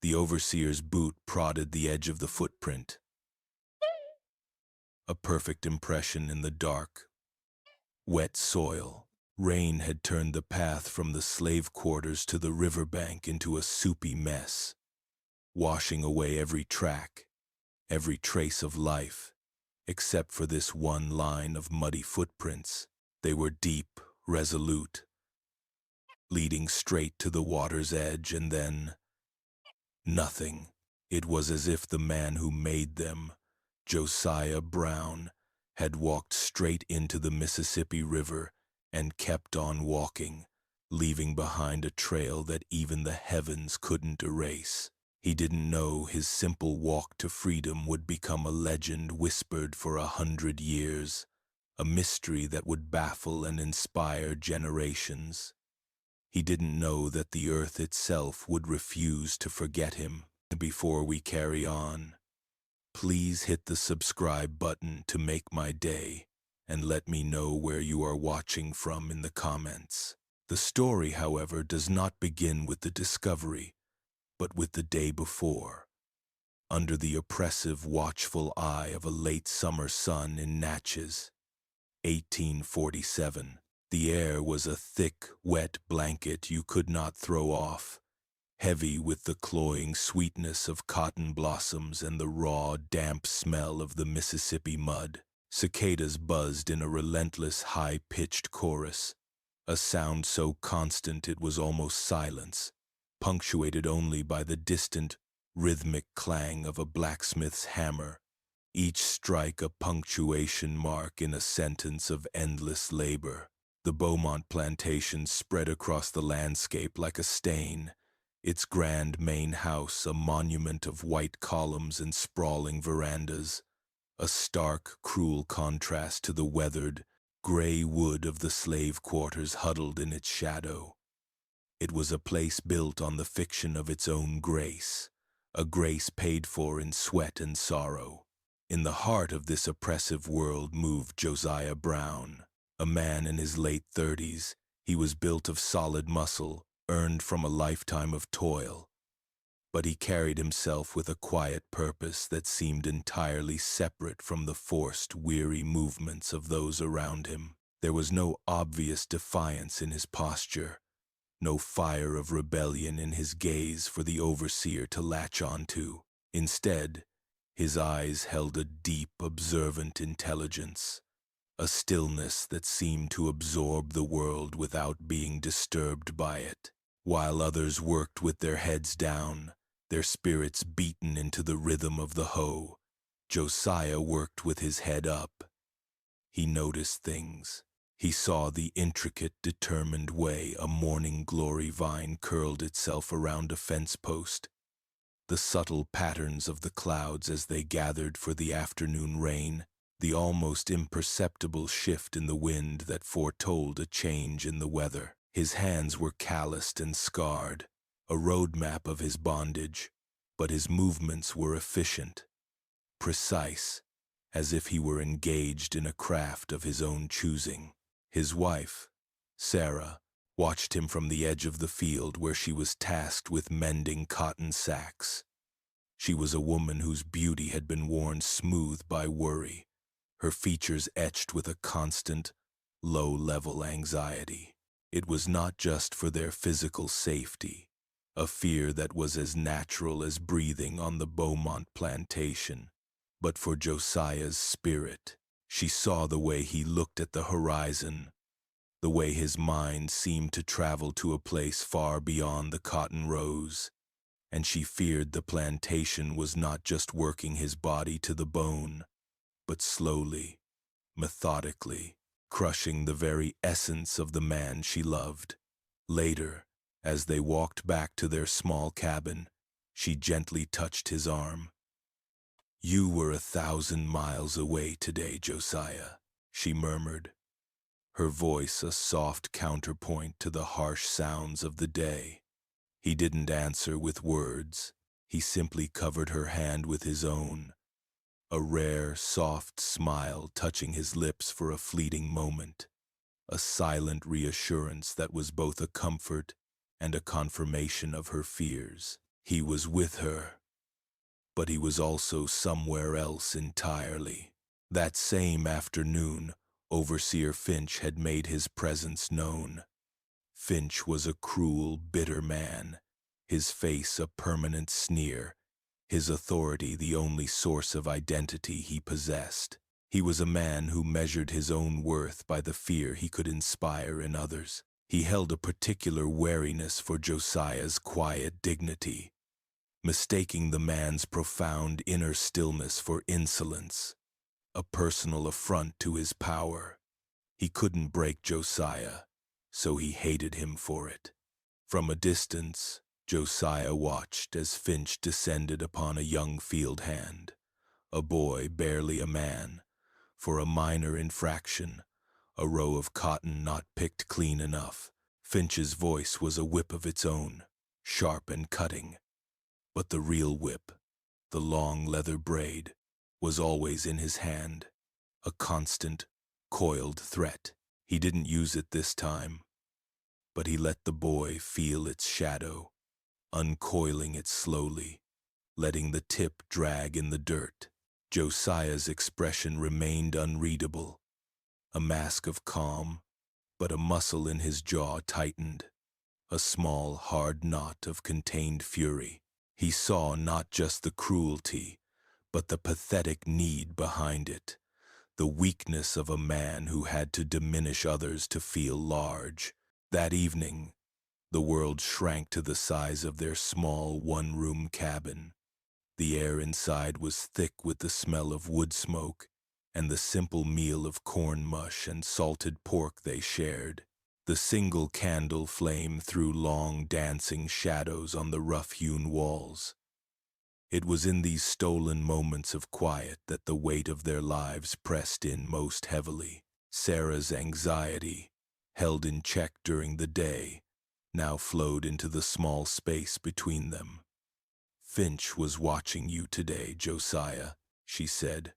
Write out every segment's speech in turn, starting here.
The overseer's boot prodded the edge of the footprint, a perfect impression in the dark, wet soil. Rain had turned the path from the slave quarters to the riverbank into a soupy mess, washing away every track, every trace of life, except for this one line of muddy footprints. They were deep, resolute, leading straight to the water's edge, and then nothing. It was as if the man who made them, Josiah Brown, had walked straight into the Mississippi River and kept on walking, leaving behind a trail that even the heavens couldn't erase. He didn't know his simple walk to freedom would become a legend whispered for 100 years, a mystery that would baffle and inspire generations. He didn't know that the earth itself would refuse to forget him. Before we carry on, please hit the subscribe button to make my day, and let me know where you are watching from in the comments. The story, however, does not begin with the discovery, but with the day before. Under the oppressive, watchful eye of a late summer sun in Natchez, 1847, the air was a thick, wet blanket you could not throw off, heavy with the cloying sweetness of cotton blossoms and the raw, damp smell of the Mississippi mud. Cicadas buzzed in a relentless, high-pitched chorus, a sound so constant it was almost silence, punctuated only by the distant, rhythmic clang of a blacksmith's hammer, each strike a punctuation mark in a sentence of endless labor. The Beaumont plantation spread across the landscape like a stain, its grand main house a monument of white columns and sprawling verandas, a stark, cruel contrast to the weathered, gray wood of the slave quarters huddled in its shadow. It was a place built on the fiction of its own grace, a grace paid for in sweat and sorrow. In the heart of this oppressive world moved Josiah Brown, a man in his late 30s. He was built of solid muscle, earned from a lifetime of toil. But he carried himself with a quiet purpose that seemed entirely separate from the forced, weary movements of those around him. There was no obvious defiance in his posture, no fire of rebellion in his gaze for the overseer to latch onto. Instead, his eyes held a deep, observant intelligence, a stillness that seemed to absorb the world without being disturbed by it. While others worked with their heads down, their spirits beaten into the rhythm of the hoe, Josiah worked with his head up. He noticed things. He saw the intricate, determined way a morning glory vine curled itself around a fence post, the subtle patterns of the clouds as they gathered for the afternoon rain, the almost imperceptible shift in the wind that foretold a change in the weather. His hands were calloused and scarred, a roadmap of his bondage, but his movements were efficient, precise, as if he were engaged in a craft of his own choosing. His wife, Sarah, watched him from the edge of the field where she was tasked with mending cotton sacks. She was a woman whose beauty had been worn smooth by worry, her features etched with a constant, low-level anxiety. It was not just for their physical safety, a fear that was as natural as breathing on the Beaumont plantation, but for Josiah's spirit. She saw the way he looked at the horizon, the way his mind seemed to travel to a place far beyond the cotton rows, and she feared the plantation was not just working his body to the bone, but slowly, methodically, crushing the very essence of the man she loved. Later, as they walked back to their small cabin, she gently touched his arm. "You were 1,000 miles away today, Josiah," she murmured, her voice a soft counterpoint to the harsh sounds of the day. He didn't answer with words. He simply covered her hand with his own, a rare, soft smile touching his lips for a fleeting moment, a silent reassurance that was both a comfort and a confirmation of her fears. He was with her, but he was also somewhere else entirely. That same afternoon, Overseer Finch had made his presence known. Finch was a cruel, bitter man, his face a permanent sneer, his authority the only source of identity he possessed. He was a man who measured his own worth by the fear he could inspire in others. He held a particular wariness for Josiah's quiet dignity, mistaking the man's profound inner stillness for insolence, a personal affront to his power. He couldn't break Josiah, so he hated him for it. From a distance, Josiah watched as Finch descended upon a young field hand, a boy barely a man, for a minor infraction, a row of cotton not picked clean enough. Finch's voice was a whip of its own, sharp and cutting. But the real whip, the long leather braid, was always in his hand, a constant, coiled threat. He didn't use it this time, but he let the boy feel its shadow, uncoiling it slowly, letting the tip drag in the dirt. Josiah's expression remained unreadable, a mask of calm, but a muscle in his jaw tightened, a small, hard knot of contained fury. He saw not just the cruelty, but the pathetic need behind it, the weakness of a man who had to diminish others to feel large. That evening, the world shrank to the size of their small one-room cabin. The air inside was thick with the smell of wood smoke and the simple meal of corn mush and salted pork they shared. The single candle flame threw long dancing shadows on the rough-hewn walls. It was in these stolen moments of quiet that the weight of their lives pressed in most heavily. Sarah's anxiety, held in check during the day, now flowed into the small space between them. "Finch was watching you today, Josiah," she said,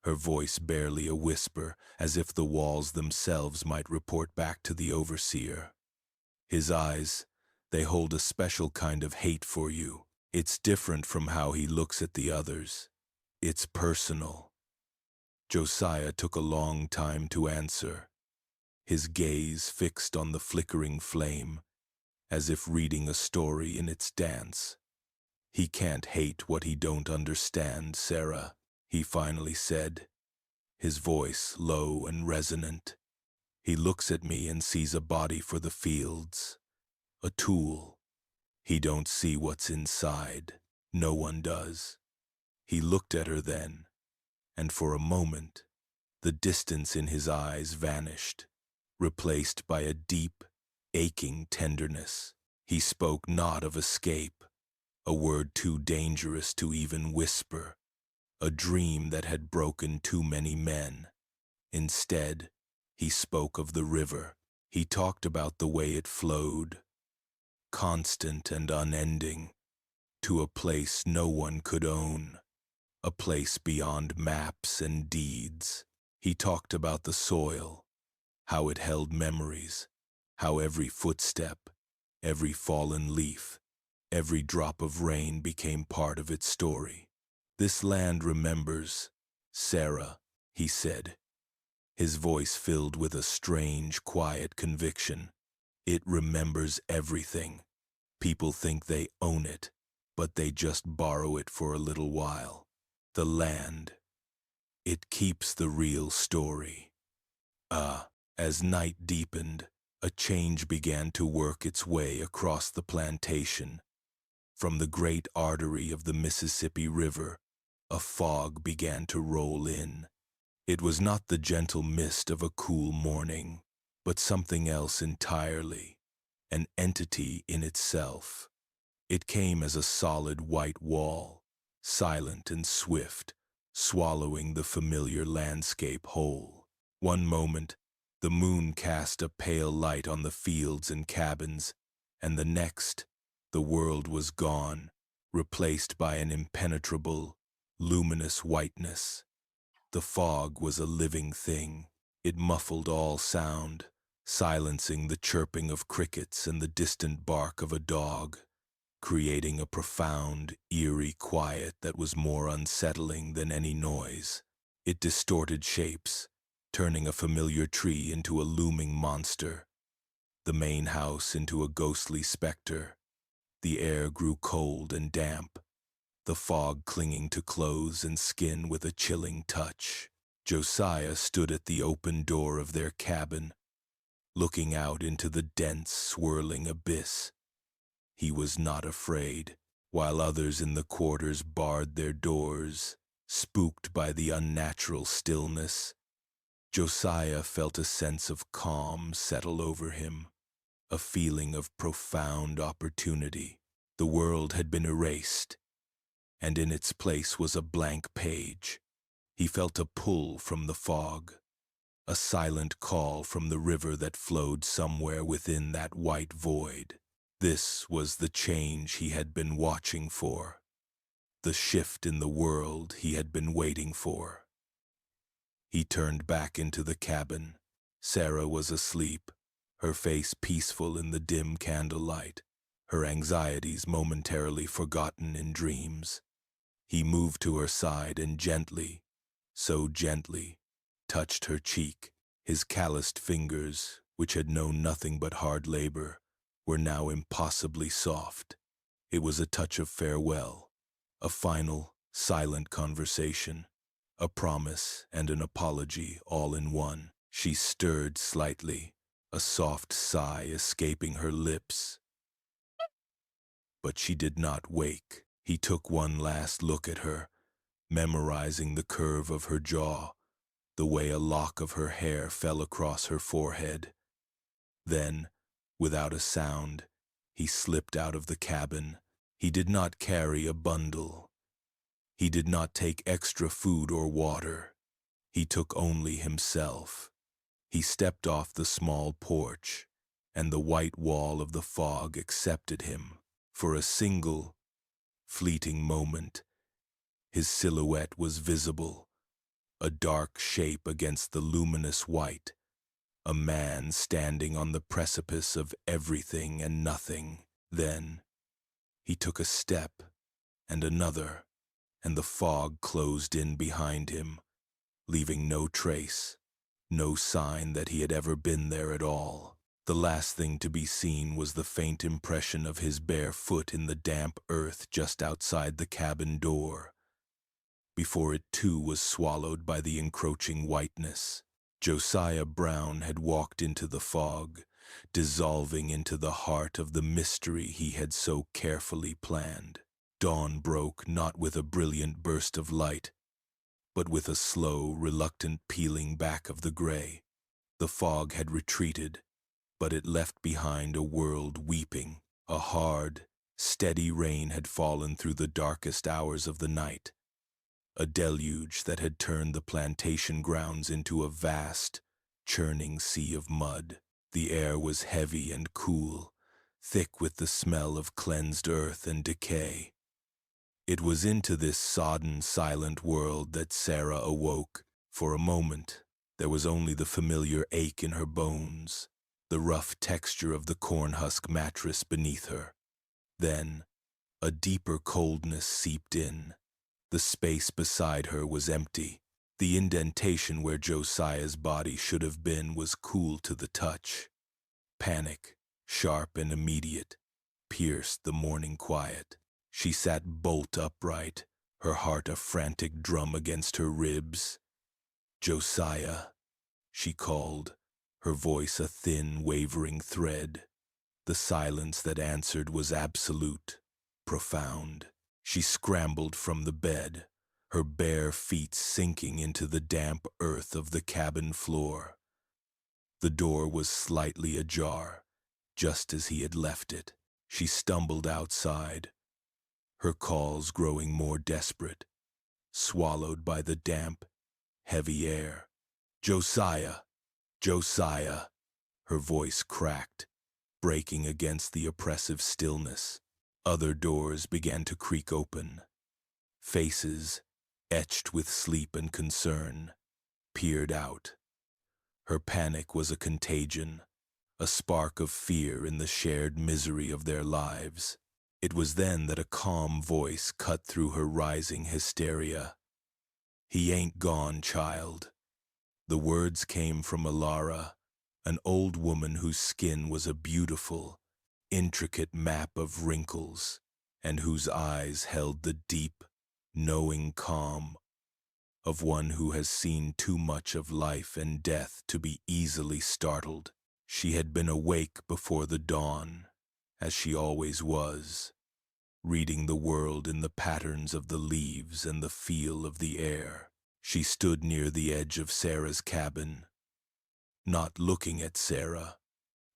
her voice barely a whisper, as if the walls themselves might report back to the overseer. "His eyes, they hold a special kind of hate for you. It's different from how he looks at the others. It's personal." Josiah took a long time to answer, his gaze fixed on the flickering flame, as if reading a story in its dance. "He can't hate what he don't understand, Sarah," he finally said, his voice low and resonant. "He looks at me and sees a body for the fields, a tool. He don't see what's inside. No one does." He looked at her then, and for a moment, the distance in his eyes vanished, replaced by a deep, aching tenderness. He spoke not of escape, a word too dangerous to even whisper, a dream that had broken too many men. Instead, he spoke of the river. He talked about the way it flowed, constant and unending, to a place no one could own, a place beyond maps and deeds. He talked about the soil, how it held memories, how every footstep, every fallen leaf, every drop of rain became part of its story. "This land remembers, Sarah," he said, his voice filled with a strange, quiet conviction. "It remembers everything. People think they own it, but they just borrow it for a little while. The land, it keeps the real story." As night deepened, a change began to work its way across the plantation. From the great artery of the Mississippi River, a fog began to roll in. It was not the gentle mist of a cool morning, but something else entirely, an entity in itself. It came as a solid white wall, silent and swift, swallowing the familiar landscape whole. One moment, the moon cast a pale light on the fields and cabins, and the next, the world was gone, replaced by an impenetrable, luminous whiteness. The fog was a living thing. It muffled all sound, silencing the chirping of crickets and the distant bark of a dog. creating a profound, eerie quiet that was more unsettling than any noise. It distorted shapes, turning a familiar tree into a looming monster, the main house into a ghostly specter. The air grew cold and damp, the fog clinging to clothes and skin with a chilling touch. Josiah stood at the open door of their cabin, looking out into the dense, swirling abyss. He was not afraid, while others in the quarters barred their doors, spooked by the unnatural stillness. Josiah felt a sense of calm settle over him, a feeling of profound opportunity. The world had been erased, and in its place was a blank page. He felt a pull from the fog, a silent call from the river that flowed somewhere within that white void. This was the change he had been watching for, the shift in the world he had been waiting for. He turned back into the cabin. Sarah was asleep, her face peaceful in the dim candlelight, her anxieties momentarily forgotten in dreams. He moved to her side and gently, so gently, touched her cheek. His calloused fingers, which had known nothing but hard labor, were now impossibly soft. It was a touch of farewell, a final, silent conversation, a promise and an apology all in one. She stirred slightly, a soft sigh escaping her lips. But she did not wake. He took one last look at her, memorizing the curve of her jaw, the way a lock of her hair fell across her forehead. Then, without a sound, he slipped out of the cabin. He did not carry a bundle. He did not take extra food or water. He took only himself. He stepped off the small porch, and the white wall of the fog accepted him. For a single, fleeting moment, his silhouette was visible, a dark shape against the luminous white, a man standing on the precipice of everything and nothing. Then he took a step, and another, and the fog closed in behind him, leaving no trace, no sign that he had ever been there at all. The last thing to be seen was the faint impression of his bare foot in the damp earth just outside the cabin door, before it too was swallowed by the encroaching whiteness. Josiah Brown had walked into the fog, dissolving into the heart of the mystery he had so carefully planned. Dawn broke not with a brilliant burst of light, but with a slow, reluctant peeling back of the gray. The fog had retreated, but it left behind a world weeping. A hard, steady rain had fallen through the darkest hours of the night, a deluge that had turned the plantation grounds into a vast, churning sea of mud. The air was heavy and cool, thick with the smell of cleansed earth and decay. It was into this sodden, silent world that Sarah awoke. For a moment, there was only the familiar ache in her bones, the rough texture of the cornhusk mattress beneath her. Then, a deeper coldness seeped in. The space beside her was empty. The indentation where Josiah's body should have been was cool to the touch. Panic, sharp and immediate, pierced the morning quiet. She sat bolt upright, her heart a frantic drum against her ribs. "Josiah," she called, her voice a thin, wavering thread. The silence that answered was absolute, profound. She scrambled from the bed, her bare feet sinking into the damp earth of the cabin floor. The door was slightly ajar, just as he had left it. She stumbled outside, her calls growing more desperate, swallowed by the damp, heavy air. "Josiah! Josiah!" Her voice cracked, breaking against the oppressive stillness. Other doors began to creak open. Faces, etched with sleep and concern, peered out. Her panic was a contagion, a spark of fear in the shared misery of their lives. It was then that a calm voice cut through her rising hysteria. "He ain't gone, child." The words came from Alara, an old woman whose skin was a beautiful, intricate map of wrinkles, and whose eyes held the deep, knowing calm of one who has seen too much of life and death to be easily startled. She had been awake before the dawn, as she always was, reading the world in the patterns of the leaves and the feel of the air. She stood near the edge of Sarah's cabin, not looking at Sarah,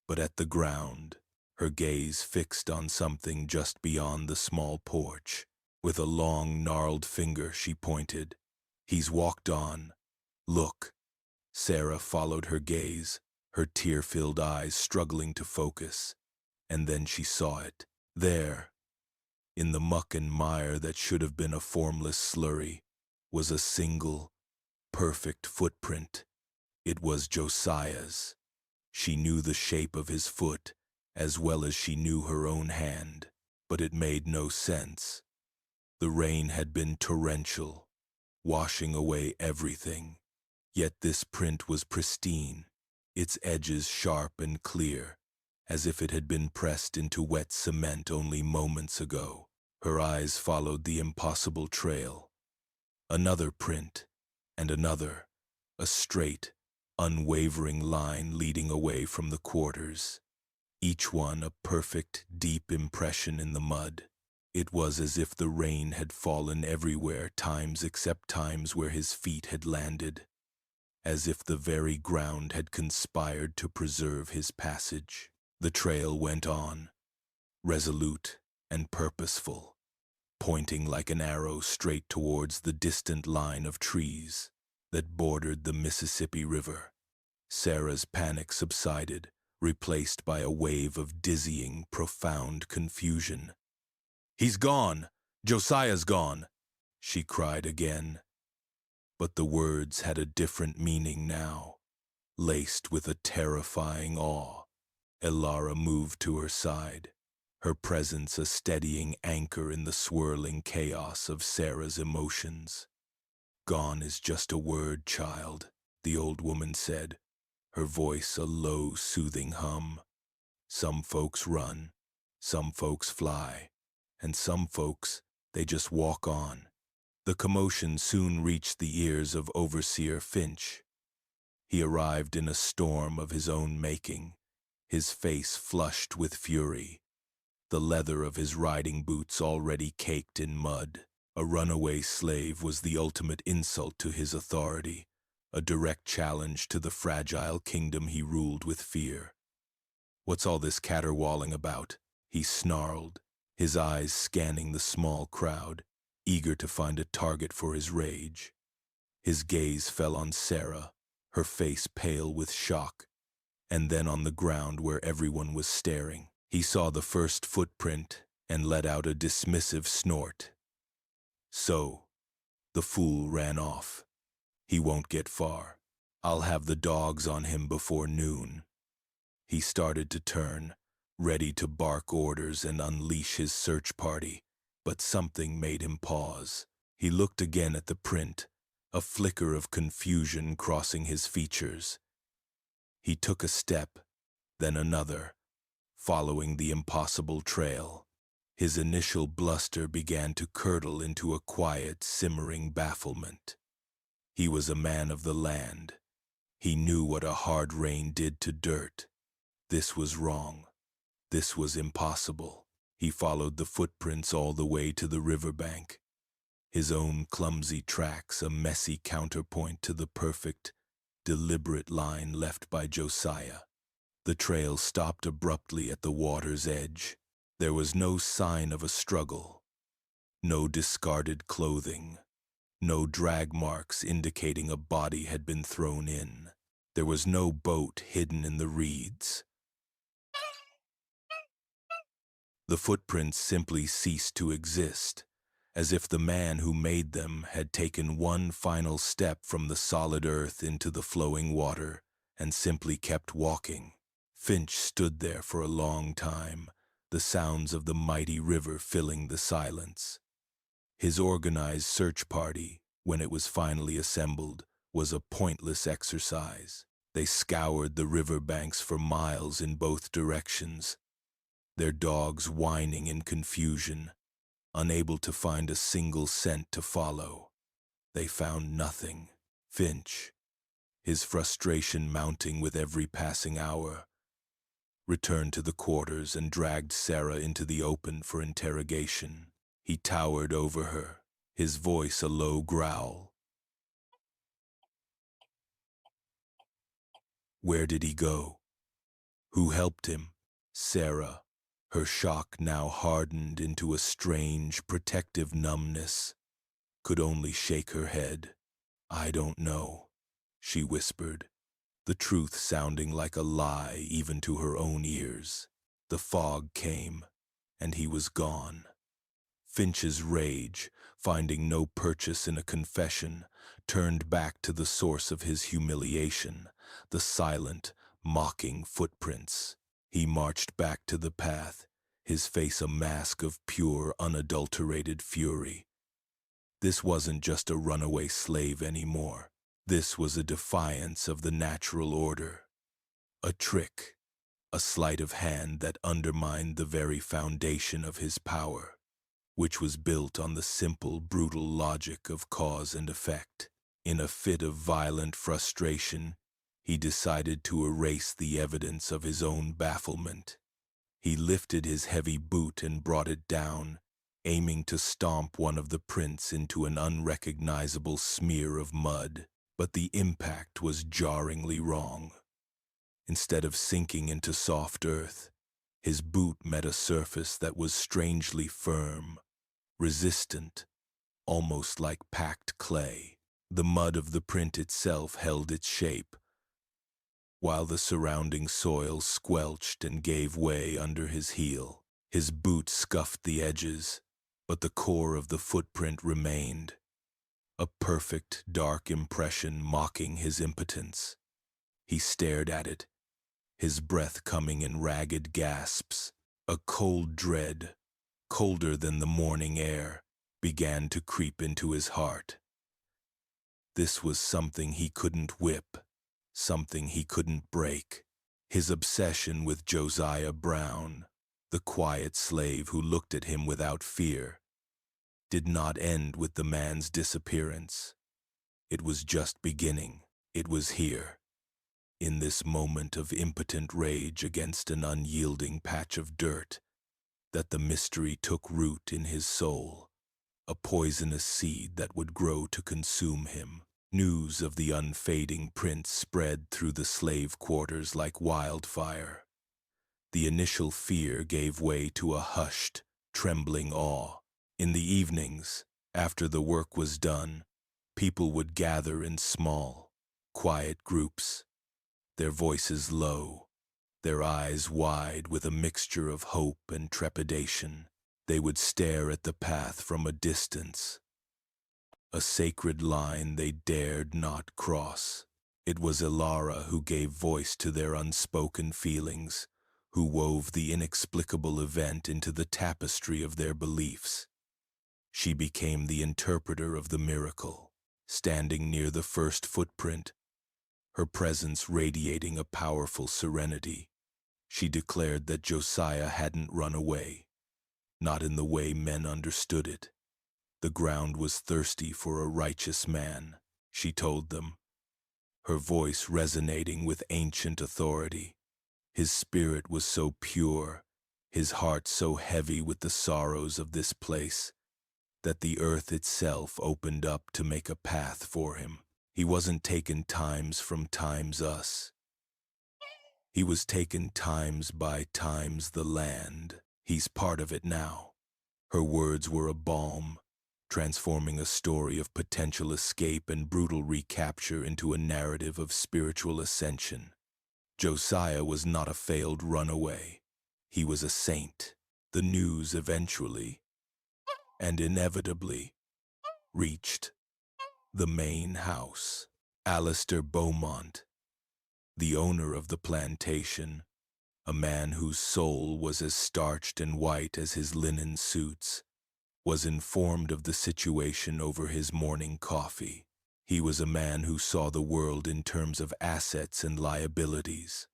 but at the ground, her gaze fixed on something just beyond the small porch. With a long, gnarled finger, she pointed. "He's walked on. Look." Sarah followed her gaze, her tear-filled eyes struggling to focus, and then she saw it. There, in the muck and mire that should have been a formless slurry, was a single, perfect footprint. It was Josiah's. She knew the shape of his foot as well as she knew her own hand, but it made no sense. The rain had been torrential, washing away everything, yet this print was pristine, its edges sharp and clear, as if it had been pressed into wet cement only moments ago. Her eyes followed the impossible trail. Another print, and another, a straight, unwavering line leading away from the quarters. Each one a perfect, deep impression in the mud. It was as if the rain had fallen everywhere, times except times where his feet had landed, as if the very ground had conspired to preserve his passage. The trail went on, resolute and purposeful, pointing like an arrow straight towards the distant line of trees that bordered the Mississippi River. Sarah's panic subsided, replaced by a wave of dizzying, profound confusion. "He's gone! Josiah's gone!" she cried again. But the words had a different meaning now, laced with a terrifying awe. Alara moved to her side, her presence a steadying anchor in the swirling chaos of Sarah's emotions. "Gone is just a word, child," the old woman said, her voice a low, soothing hum. "Some folks run, some folks fly, and some folks, they just walk on." The commotion soon reached the ears of Overseer Finch. He arrived in a storm of his own making, his face flushed with fury, the leather of his riding boots already caked in mud. A runaway slave was the ultimate insult to his authority, a direct challenge to the fragile kingdom he ruled with fear. "What's all this caterwauling about?" he snarled, his eyes scanning the small crowd, eager to find a target for his rage. His gaze fell on Sarah, her face pale with shock, and then on the ground where everyone was staring. He saw the first footprint and let out a dismissive snort. "So, the fool ran off. He won't get far. I'll have the dogs on him before noon." He started to turn, ready to bark orders and unleash his search party, but something made him pause. He looked again at the print, a flicker of confusion crossing his features. He took a step, then another, following the impossible trail. His initial bluster began to curdle into a quiet, simmering bafflement. He was a man of the land. He knew what a hard rain did to dirt. This was wrong. This was impossible. He followed the footprints all the way to the riverbank, his own clumsy tracks a messy counterpoint to the perfect, deliberate line left by Josiah. The trail stopped abruptly at the water's edge. There was no sign of a struggle, no discarded clothing, no drag marks indicating a body had been thrown in. There was no boat hidden in the reeds. The footprints simply ceased to exist, as if the man who made them had taken one final step from the solid earth into the flowing water and simply kept walking. Finch stood there for a long time, the sounds of the mighty river filling the silence. His organized search party, when it was finally assembled, was a pointless exercise. They scoured the riverbanks for miles in both directions, their dogs whining in confusion, unable to find a single scent to follow. They found nothing. Finch, his frustration mounting with every passing hour, returned to the quarters and dragged Sarah into the open for interrogation. He towered over her, his voice a low growl. Where did he go? Who helped him? Sarah, her shock now hardened into a strange, protective numbness, could only shake her head. I don't know, she whispered, the truth sounding like a lie even to her own ears. The fog came, and he was gone. Finch's rage, finding no purchase in a confession, turned back to the source of his humiliation, the silent, mocking footprints. He marched back to the path, his face a mask of pure, unadulterated fury. This wasn't just a runaway slave anymore. This was a defiance of the natural order. A trick, a sleight of hand that undermined the very foundation of his power, which was built on the simple, brutal logic of cause and effect. In a fit of violent frustration, he decided to erase the evidence of his own bafflement. He lifted his heavy boot and brought it down, aiming to stomp one of the prints into an unrecognizable smear of mud. But the impact was jarringly wrong. Instead of sinking into soft earth, his boot met a surface that was strangely firm, resistant, almost like packed clay. The mud of the print itself held its shape, while the surrounding soil squelched and gave way under his heel. His boot scuffed the edges, but the core of the footprint remained, a perfect, dark impression mocking his impotence. He stared at it, his breath coming in ragged gasps. A cold dread, colder than the morning air, began to creep into his heart. This was something he couldn't whip, something he couldn't break. His obsession with Josiah Brown, the quiet slave who looked at him without fear, did not end with the man's disappearance. It was just beginning. It was here, in this moment of impotent rage against an unyielding patch of dirt, that the mystery took root in his soul, a poisonous seed that would grow to consume him. News of the unfading prince spread through the slave quarters like wildfire. The initial fear gave way to a hushed, trembling awe. In the evenings, after the work was done, people would gather in small, quiet groups, their voices low, their eyes wide with a mixture of hope and trepidation. They would stare at the path from a distance, a sacred line they dared not cross. It was Ilara who gave voice to their unspoken feelings, who wove the inexplicable event into the tapestry of their beliefs. She became the interpreter of the miracle, standing near the first footprint, her presence radiating a powerful serenity. She declared that Josiah hadn't run away, not in the way men understood it. The ground was thirsty for a righteous man, she told them, her voice resonating with ancient authority. His spirit was so pure, his heart so heavy with the sorrows of this place, that the earth itself opened up to make a path for him. He wasn't taken times from times us. He was taken times by times the land. He's part of it now. Her words were a balm, transforming a story of potential escape and brutal recapture into a narrative of spiritual ascension. Josiah was not a failed runaway. He was a saint. The news eventually, and inevitably, reached the main house. Alistair Beaumont, the owner of the plantation, a man whose soul was as starched and white as his linen suits, was informed of the situation over his morning coffee. He was a man who saw the world in terms of assets and liabilities,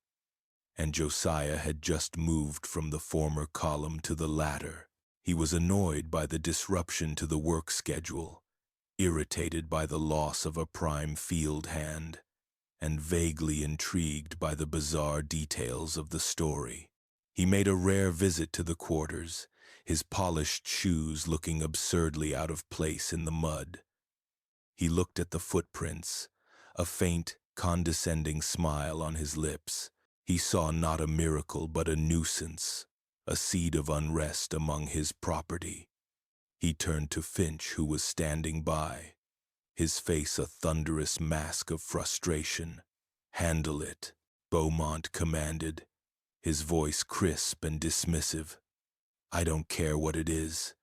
and Josiah had just moved from the former column to the latter. He was annoyed by the disruption to the work schedule, irritated by the loss of a prime field hand, and vaguely intrigued by the bizarre details of the story. He made a rare visit to the quarters, his polished shoes looking absurdly out of place in the mud. He looked at the footprints, a faint, condescending smile on his lips. He saw not a miracle but a nuisance, a seed of unrest among his property. He turned to Finch, who was standing by, his face a thunderous mask of frustration. "Handle it," Beaumont commanded, his voice crisp and dismissive. "I don't care what it is.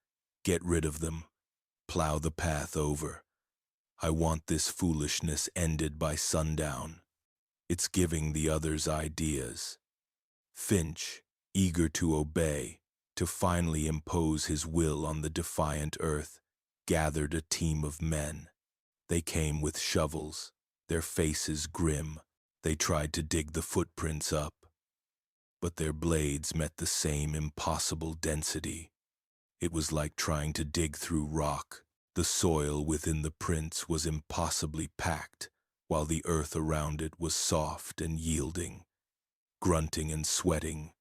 Get rid of them. Plow the path over. I want this foolishness ended by sundown. It's giving the others ideas." Finch, eager to obey, to finally impose his will on the defiant earth, gathered a team of men. They came with shovels, their faces grim. They tried to dig the footprints up, but their blades met the same impossible density. It was like trying to dig through rock. The soil within the prints was impossibly packed, while the earth around it was soft and yielding. Grunting and sweating,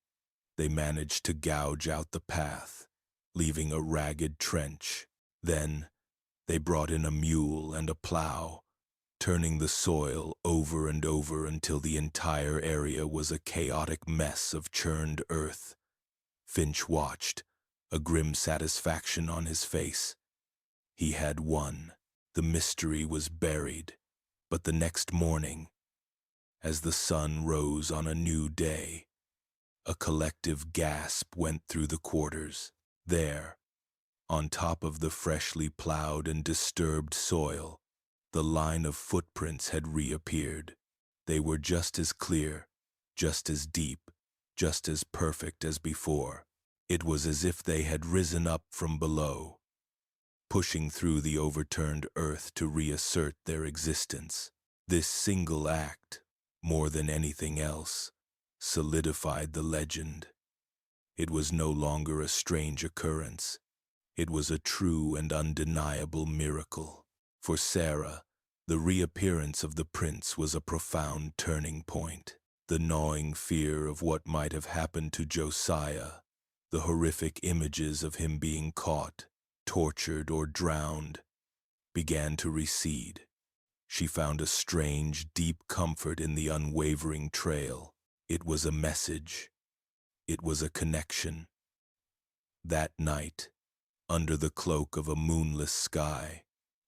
they managed to gouge out the path, leaving a ragged trench. Then they brought in a mule and a plow, turning the soil over and over until the entire area was a chaotic mess of churned earth. Finch watched, a grim satisfaction on his face. He had won. The mystery was buried. But the next morning, as the sun rose on a new day, a collective gasp went through the quarters. There, on top of the freshly plowed and disturbed soil, the line of footprints had reappeared. They were just as clear, just as deep, just as perfect as before. It was as if they had risen up from below, pushing through the overturned earth to reassert their existence. This single act, more than anything else, solidified the legend. It was no longer a strange occurrence. It was a true and undeniable miracle. For Sarah, the reappearance of the prince was a profound turning point. The gnawing fear of what might have happened to Josiah, the horrific images of him being caught, tortured, or drowned, began to recede. She found a strange, deep comfort in the unwavering trail. It was a message. It was a connection. That night, under the cloak of a moonless sky,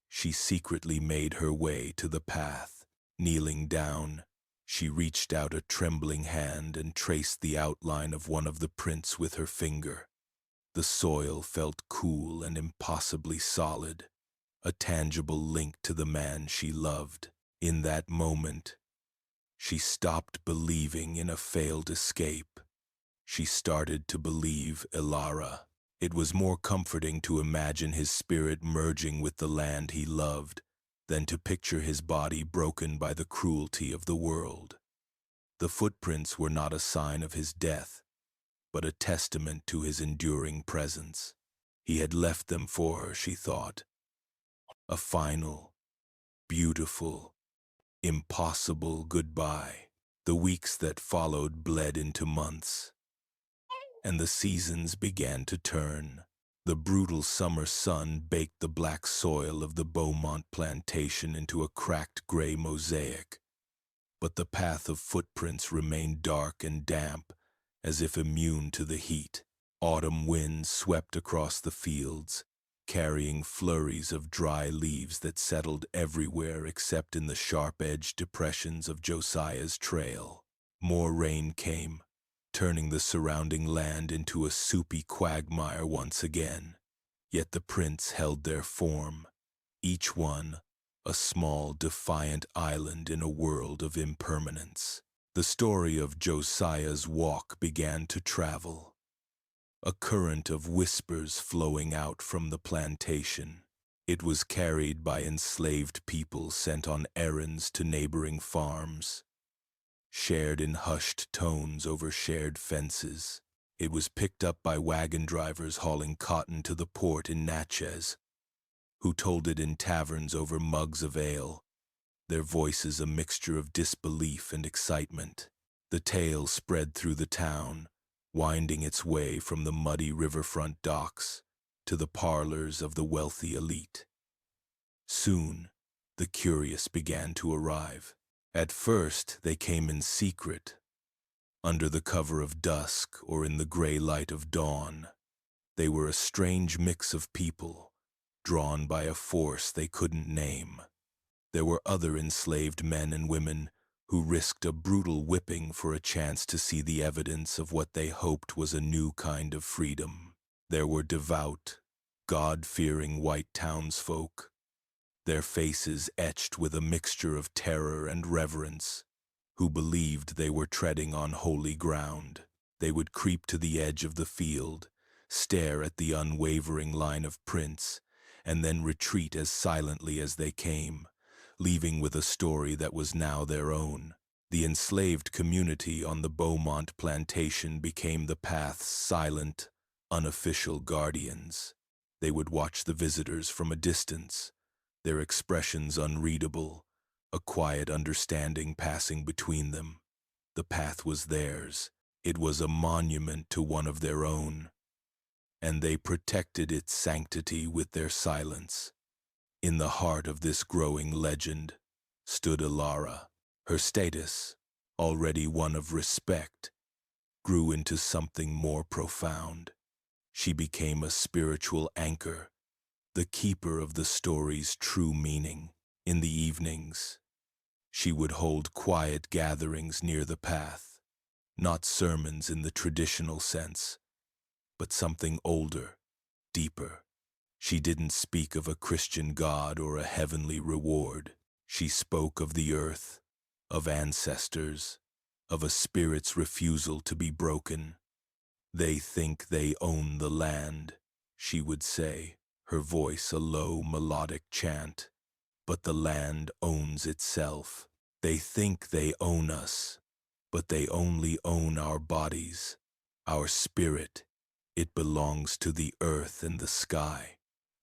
she secretly made her way to the path. Kneeling down, she reached out a trembling hand and traced the outline of one of the prints with her finger. The soil felt cool and impossibly solid, a tangible link to the man she loved. In that moment, she stopped believing in a failed escape. She started to believe Elara. It was more comforting to imagine his spirit merging with the land he loved than to picture his body broken by the cruelty of the world. The footprints were not a sign of his death, but a testament to his enduring presence. He had left them for her, she thought. A final, beautiful, impossible goodbye. The weeks that followed bled into months, and the seasons began to turn. The brutal summer sun baked the black soil of the Beaumont plantation into a cracked gray mosaic, but the path of footprints remained dark and damp, as if immune to the heat. Autumn winds swept across the fields, carrying flurries of dry leaves that settled everywhere except in the sharp-edged depressions of Josiah's trail. More rain came, turning the surrounding land into a soupy quagmire once again. Yet the prints held their form, each one a small, defiant island in a world of impermanence. The story of Josiah's walk began to travel, a current of whispers flowing out from the plantation. It was carried by enslaved people sent on errands to neighboring farms, shared in hushed tones over shared fences. It was picked up by wagon drivers hauling cotton to the port in Natchez, who told it in taverns over mugs of ale, their voices a mixture of disbelief and excitement. The tale spread through the town, winding its way from the muddy riverfront docks to the parlors of the wealthy elite. Soon, the curious began to arrive. At first, they came in secret, under the cover of dusk or in the gray light of dawn. They were a strange mix of people, drawn by a force they couldn't name. There were other enslaved men and women who risked a brutal whipping for a chance to see the evidence of what they hoped was a new kind of freedom. There were devout, God-fearing white townsfolk, their faces etched with a mixture of terror and reverence, who believed they were treading on holy ground. They would creep to the edge of the field, stare at the unwavering line of prints, and then retreat as silently as they came, leaving with a story that was now their own. The enslaved community on the Beaumont plantation became the path's silent, unofficial guardians. They would watch the visitors from a distance, their expressions unreadable, a quiet understanding passing between them. The path was theirs. It was a monument to one of their own, and they protected its sanctity with their silence. In the heart of this growing legend stood Alara. Her status, already one of respect, grew into something more profound. She became a spiritual anchor, the keeper of the story's true meaning. In the evenings, she would hold quiet gatherings near the path, not sermons in the traditional sense, but something older, deeper. She didn't speak of a Christian God or a heavenly reward. She spoke of the earth, of ancestors, of a spirit's refusal to be broken. They think they own the land, she would say, her voice a low melodic chant. But the land owns itself. They think they own us, but they only own our bodies, our spirit. It belongs to the earth and the sky.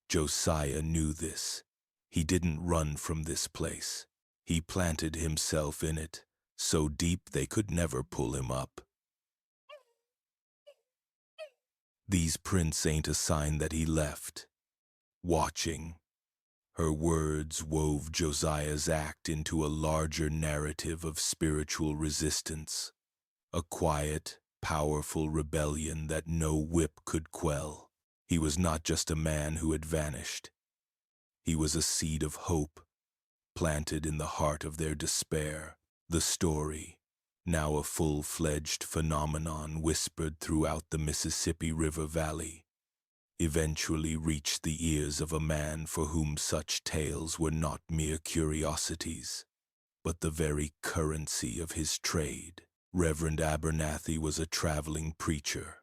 Josiah knew this. He didn't run from this place. He planted himself in it, so deep they could never pull him up. These prints ain't a sign that he left. Watching. Her words wove Josiah's act into a larger narrative of spiritual resistance, a quiet, powerful rebellion that no whip could quell. He was not just a man who had vanished. He was a seed of hope, planted in the heart of their despair. The story, now a full-fledged phenomenon whispered throughout the Mississippi River Valley, eventually reached the ears of a man for whom such tales were not mere curiosities, but the very currency of his trade. Reverend Abernathy was a traveling preacher,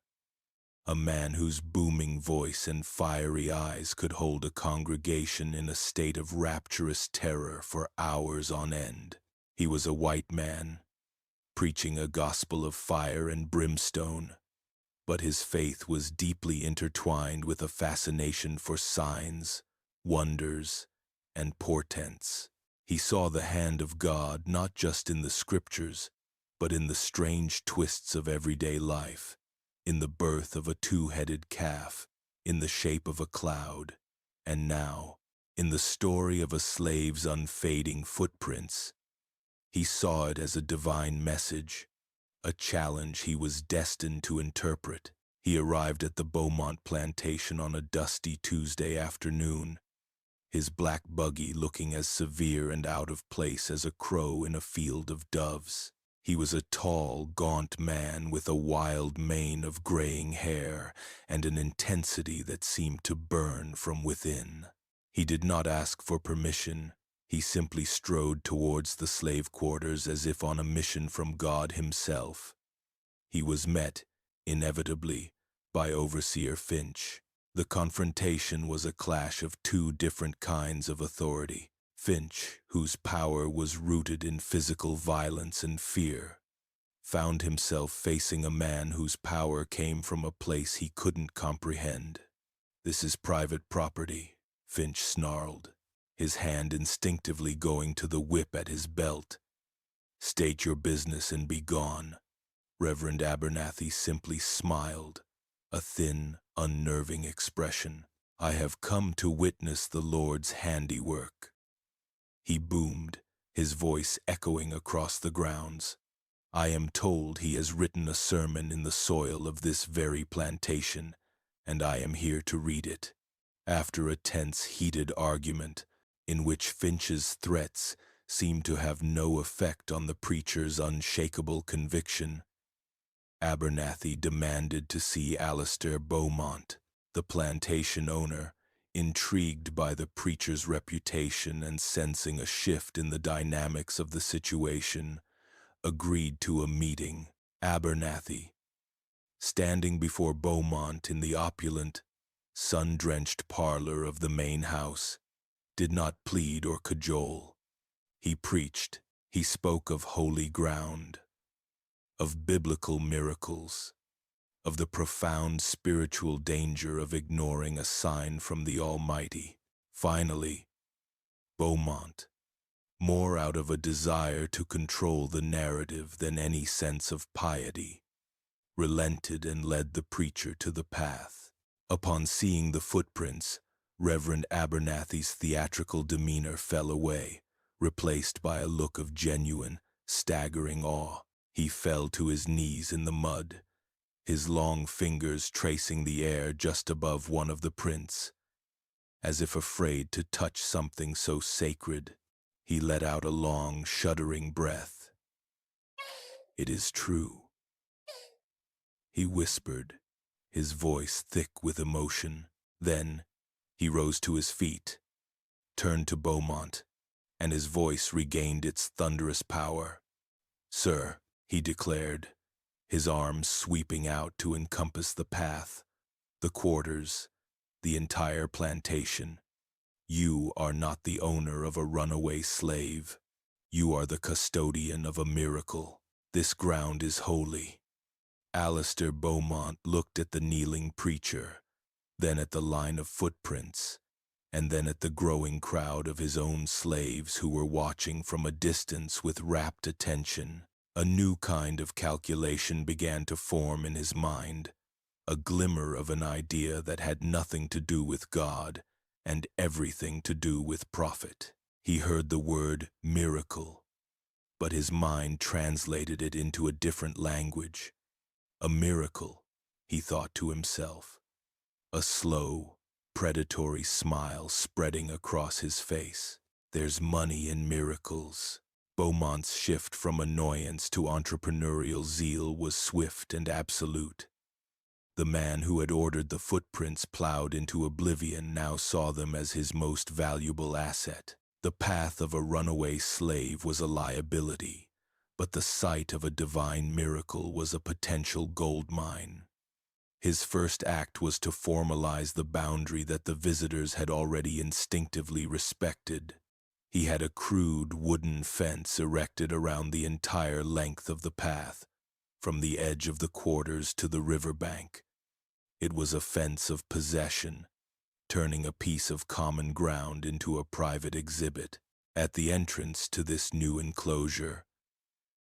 a man whose booming voice and fiery eyes could hold a congregation in a state of rapturous terror for hours on end. He was a white man, preaching a gospel of fire and brimstone, but his faith was deeply intertwined with a fascination for signs, wonders, and portents. He saw the hand of God not just in the scriptures, but in the strange twists of everyday life, in the birth of a two-headed calf, in the shape of a cloud, and now, in the story of a slave's unfading footprints. He saw it as a divine message, a challenge he was destined to interpret. He arrived at the Beaumont plantation on a dusty Tuesday afternoon, his black buggy looking as severe and out of place as a crow in a field of doves. He was a tall, gaunt man with a wild mane of graying hair and an intensity that seemed to burn from within. He did not ask for permission. He simply strode towards the slave quarters as if on a mission from God himself. He was met, inevitably, by Overseer Finch. The confrontation was a clash of two different kinds of authority. Finch, whose power was rooted in physical violence and fear, found himself facing a man whose power came from a place he couldn't comprehend. "This is private property," Finch snarled, his hand instinctively going to the whip at his belt. "State your business and be gone." Reverend Abernathy simply smiled, a thin, unnerving expression. "I have come to witness the Lord's handiwork," he boomed, his voice echoing across the grounds. "I am told he has written a sermon in the soil of this very plantation, and I am here to read it." After a tense, heated argument, in which Finch's threats seemed to have no effect on the preacher's unshakable conviction, Abernathy demanded to see Alistair Beaumont. The plantation owner, intrigued by the preacher's reputation and sensing a shift in the dynamics of the situation, agreed to a meeting. Abernathy, standing before Beaumont in the opulent, sun-drenched parlor of the main house, did not plead or cajole. He preached. He spoke of holy ground, of biblical miracles, of the profound spiritual danger of ignoring a sign from the Almighty. Finally, Beaumont, more out of a desire to control the narrative than any sense of piety, relented and led the preacher to the path. Upon seeing the footprints, Reverend Abernathy's theatrical demeanor fell away, replaced by a look of genuine, staggering awe. He fell to his knees in the mud, his long fingers tracing the air just above one of the prints. As if afraid to touch something so sacred, he let out a long, shuddering breath. "It is true," he whispered, his voice thick with emotion. Then he rose to his feet, turned to Beaumont, and his voice regained its thunderous power. "Sir," he declared, his arms sweeping out to encompass the path, the quarters, the entire plantation, "you are not the owner of a runaway slave. You are the custodian of a miracle. This ground is holy." Alistair Beaumont looked at the kneeling preacher, then at the line of footprints, and then at the growing crowd of his own slaves who were watching from a distance with rapt attention. A new kind of calculation began to form in his mind, a glimmer of an idea that had nothing to do with God and everything to do with profit. He heard the word miracle, but his mind translated it into a different language. A miracle, he thought to himself, a slow, predatory smile spreading across his face. "There's money in miracles." Beaumont's shift from annoyance to entrepreneurial zeal was swift and absolute. The man who had ordered the footprints plowed into oblivion now saw them as his most valuable asset. The path of a runaway slave was a liability, but the site of a divine miracle was a potential gold mine. His first act was to formalize the boundary that the visitors had already instinctively respected. He had a crude wooden fence erected around the entire length of the path, from the edge of the quarters to the riverbank. It was a fence of possession, turning a piece of common ground into a private exhibit. At the entrance to this new enclosure,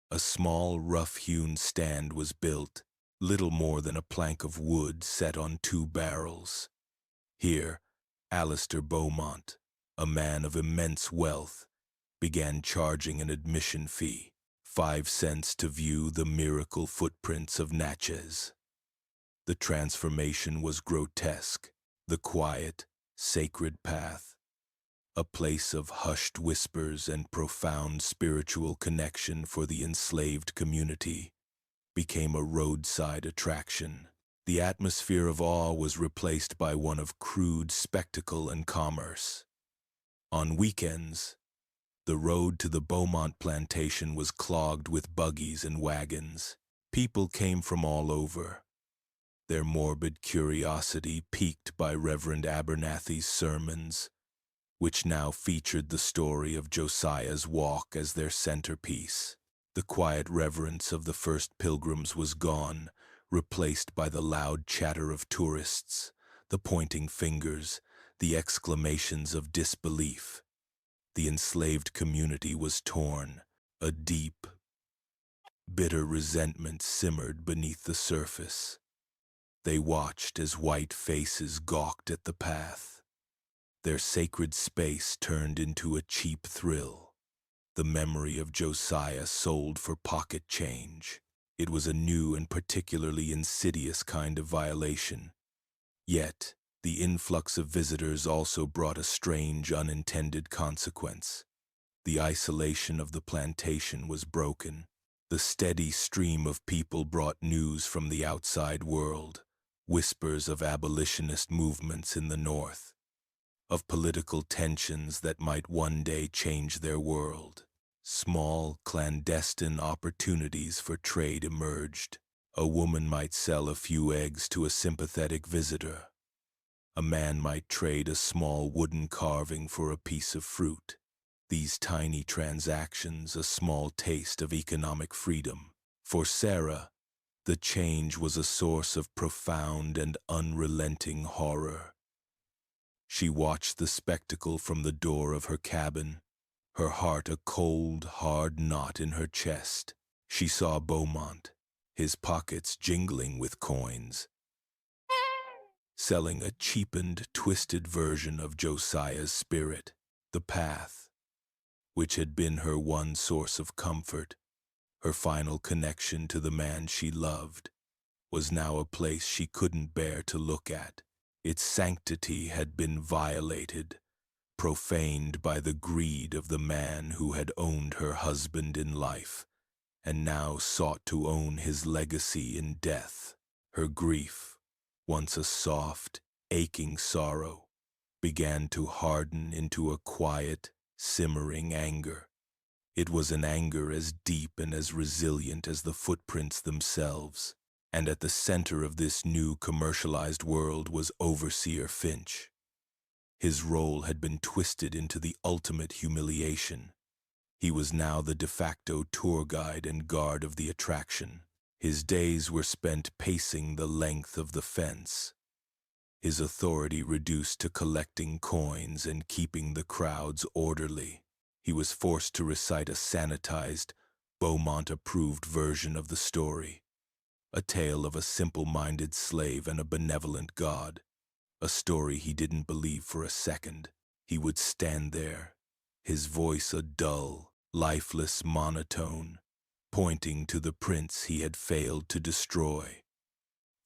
a small, rough-hewn stand was built, little more than a plank of wood set on two barrels. Here, Alistair Beaumont, a man of immense wealth, began charging an admission fee, 5 cents to view the miracle footprints of Natchez. The transformation was grotesque. The quiet, sacred path, a place of hushed whispers and profound spiritual connection for the enslaved community, became a roadside attraction. The atmosphere of awe was replaced by one of crude spectacle and commerce. On weekends, The road to the Beaumont plantation was clogged with buggies and wagons. People came from all over, their morbid curiosity piqued by Reverend Abernathy's sermons, which now featured the story of Josiah's walk as their centerpiece. The quiet reverence of the first pilgrims was gone, replaced by the loud chatter of tourists, the pointing fingers, the exclamations of disbelief. The enslaved community was torn. A deep, bitter resentment simmered beneath the surface. They watched as white faces gawked at the path. Their sacred space turned into a cheap thrill. The memory of Josiah sold for pocket change. It was a new and particularly insidious kind of violation. Yet, the influx of visitors also brought a strange unintended consequence. The isolation of the plantation was broken. The steady stream of people brought news from the outside world, whispers of abolitionist movements in the North, of political tensions that might one day change their world. Small, clandestine opportunities for trade emerged. A woman might sell a few eggs to a sympathetic visitor. A man might trade a small wooden carving for a piece of fruit. These tiny transactions, a small taste of economic freedom. For Sarah, the change was a source of profound and unrelenting horror. She watched the spectacle from the door of her cabin, her heart a cold, hard knot in her chest. She saw Beaumont, his pockets jingling with coins, selling a cheapened, twisted version of Josiah's spirit. The path, which had been her one source of comfort, her final connection to the man she loved, was now a place she couldn't bear to look at. Its sanctity had been violated, profaned by the greed of the man who had owned her husband in life, and now sought to own his legacy in death. Her grief, once a soft, aching sorrow, began to harden into a quiet, simmering anger. It was an anger as deep and as resilient as the footprints themselves. And at the center of this new commercialized world was Overseer Finch. His role had been twisted into the ultimate humiliation. He was now the de facto tour guide and guard of the attraction. His days were spent pacing the length of the fence, his authority reduced to collecting coins and keeping the crowds orderly. He was forced to recite a sanitized, Beaumont-approved version of the story, a tale of a simple-minded slave and a benevolent God, a story he didn't believe for a second. He would stand there, his voice a dull, lifeless monotone, pointing to the prince he had failed to destroy,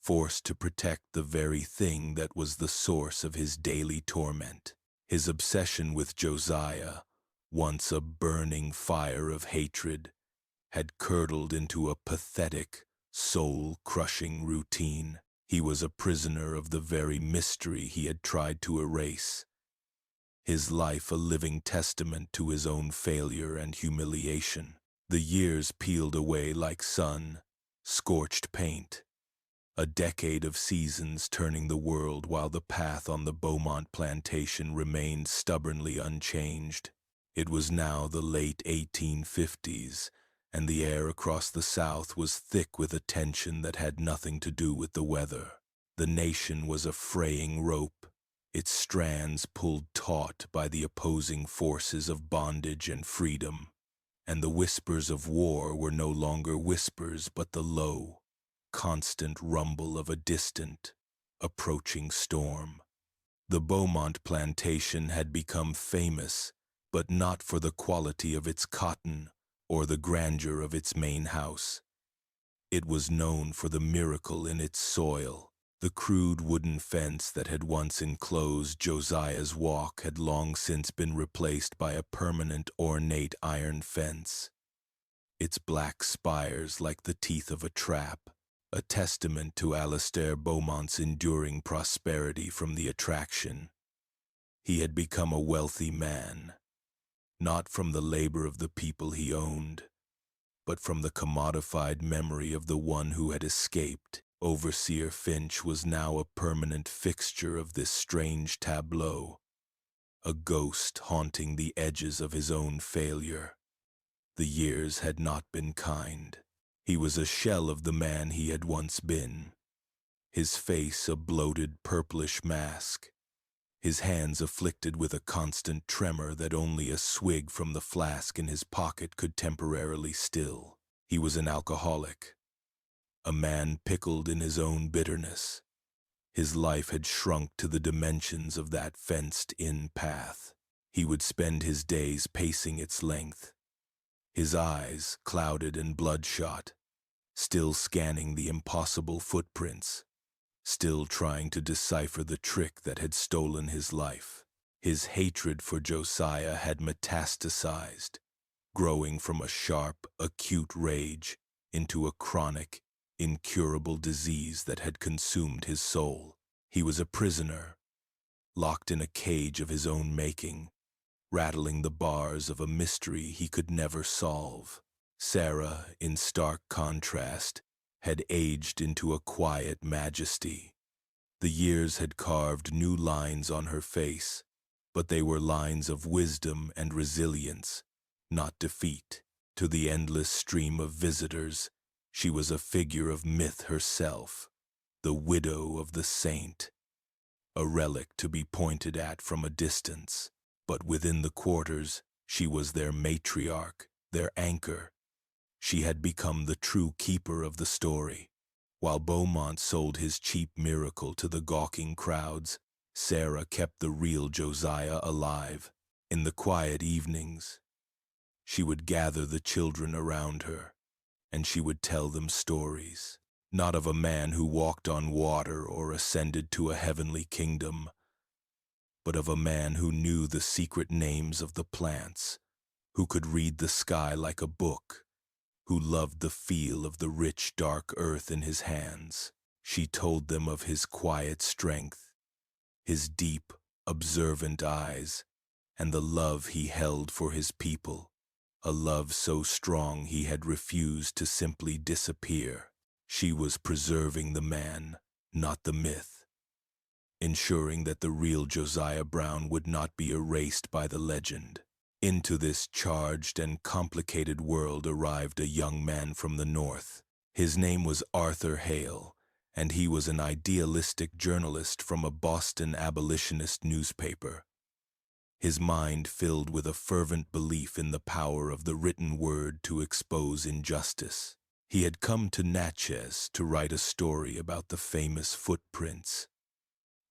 forced to protect the very thing that was the source of his daily torment. His obsession with Josiah, once a burning fire of hatred, had curdled into a pathetic, soul-crushing routine. He was a prisoner of the very mystery he had tried to erase, his life a living testament to his own failure and humiliation. The years peeled away like sun-scorched paint, a decade of seasons turning the world while the path on the Beaumont plantation remained stubbornly unchanged. It was now the late 1850s, and the air across the South was thick with a tension that had nothing to do with the weather. The nation was a fraying rope, its strands pulled taut by the opposing forces of bondage and freedom, and the whispers of war were no longer whispers but the low, constant rumble of a distant, approaching storm. The Beaumont plantation had become famous, but not for the quality of its cotton or the grandeur of its main house. It was known for the miracle in its soil. The crude wooden fence that had once enclosed Josiah's walk had long since been replaced by a permanent ornate iron fence, its black spires like the teeth of a trap, a testament to Alastair Beaumont's enduring prosperity from the attraction. He had become a wealthy man, not from the labor of the people he owned, but from the commodified memory of the one who had escaped. Overseer Finch was now a permanent fixture of this strange tableau, a ghost haunting the edges of his own failure. The years had not been kind. He was a shell of the man he had once been, his face a bloated purplish mask, his hands afflicted with a constant tremor that only a swig from the flask in his pocket could temporarily still. He was an alcoholic, a man pickled in his own bitterness. His life had shrunk to the dimensions of that fenced-in path. He would spend his days pacing its length, his eyes clouded and bloodshot, still scanning the impossible footprints, still trying to decipher the trick that had stolen his life. His hatred for Josiah had metastasized, growing from a sharp, acute rage into a chronic, incurable disease that had consumed his soul. He was a prisoner, locked in a cage of his own making, rattling the bars of a mystery he could never solve. Sarah, in stark contrast, had aged into a quiet majesty. The years had carved new lines on her face, but they were lines of wisdom and resilience, not defeat. To the endless stream of visitors, she was a figure of myth herself, the widow of the saint, a relic to be pointed at from a distance. But within the quarters, she was their matriarch, their anchor. She had become the true keeper of the story. While Beaumont sold his cheap miracle to the gawking crowds, Sarah kept the real Josiah alive. In the quiet evenings, she would gather the children around her, and she would tell them stories, not of a man who walked on water or ascended to a heavenly kingdom, but of a man who knew the secret names of the plants, who could read the sky like a book, who loved the feel of the rich, dark earth in his hands. She told them of his quiet strength, his deep, observant eyes, and the love he held for his people, a love so strong he had refused to simply disappear. She was preserving the man, not the myth, ensuring that the real Josiah Brown would not be erased by the legend. Into this charged and complicated world arrived a young man from the North. His name was Arthur Hale, and he was an idealistic journalist from a Boston abolitionist newspaper. His mind filled with a fervent belief in the power of the written word to expose injustice. He had come to Natchez to write a story about the famous footprints,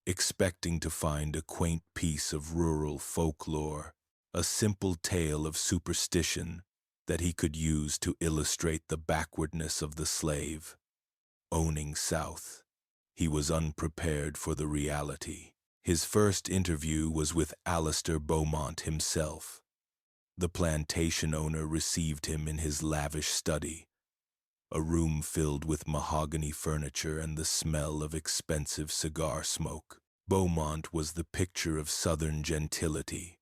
expecting to find a quaint piece of rural folklore, a simple tale of superstition that he could use to illustrate the backwardness of the slave. Owning South, he was unprepared for the reality. His first interview was with Alistair Beaumont himself. The plantation owner received him in his lavish study, a room filled with mahogany furniture and the smell of expensive cigar smoke. Beaumont was the picture of Southern gentility,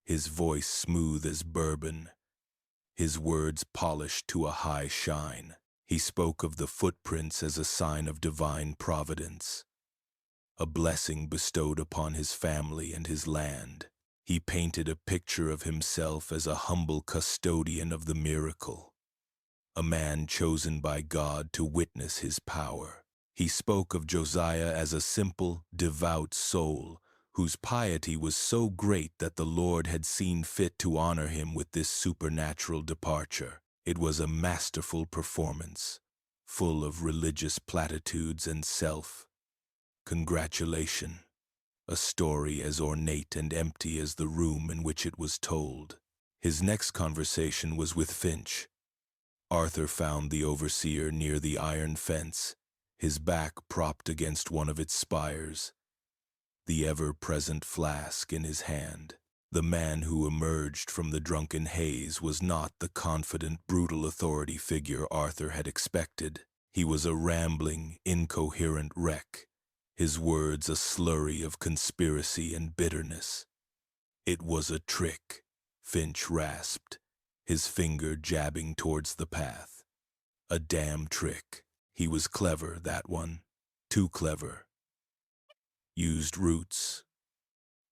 his voice smooth as bourbon, his words polished to a high shine. He spoke of the footprints as a sign of divine providence, a blessing bestowed upon his family and his land. He painted a picture of himself as a humble custodian of the miracle, a man chosen by God to witness his power. He spoke of Josiah as a simple, devout soul whose piety was so great that the Lord had seen fit to honor him with this supernatural departure. It was a masterful performance, full of religious platitudes and self-congratulation, a story as ornate and empty as the room in which it was told. His next conversation was with Finch. Arthur found the overseer near the iron fence, his back propped against one of its spires, the ever-present flask in his hand. The man who emerged from the drunken haze was not the confident, brutal authority figure Arthur had expected. He was a rambling, incoherent wreck, his words a slurry of conspiracy and bitterness. It was a trick, Finch rasped, his finger jabbing towards the path. A damn trick. He was clever, that one. Too clever. Used roots,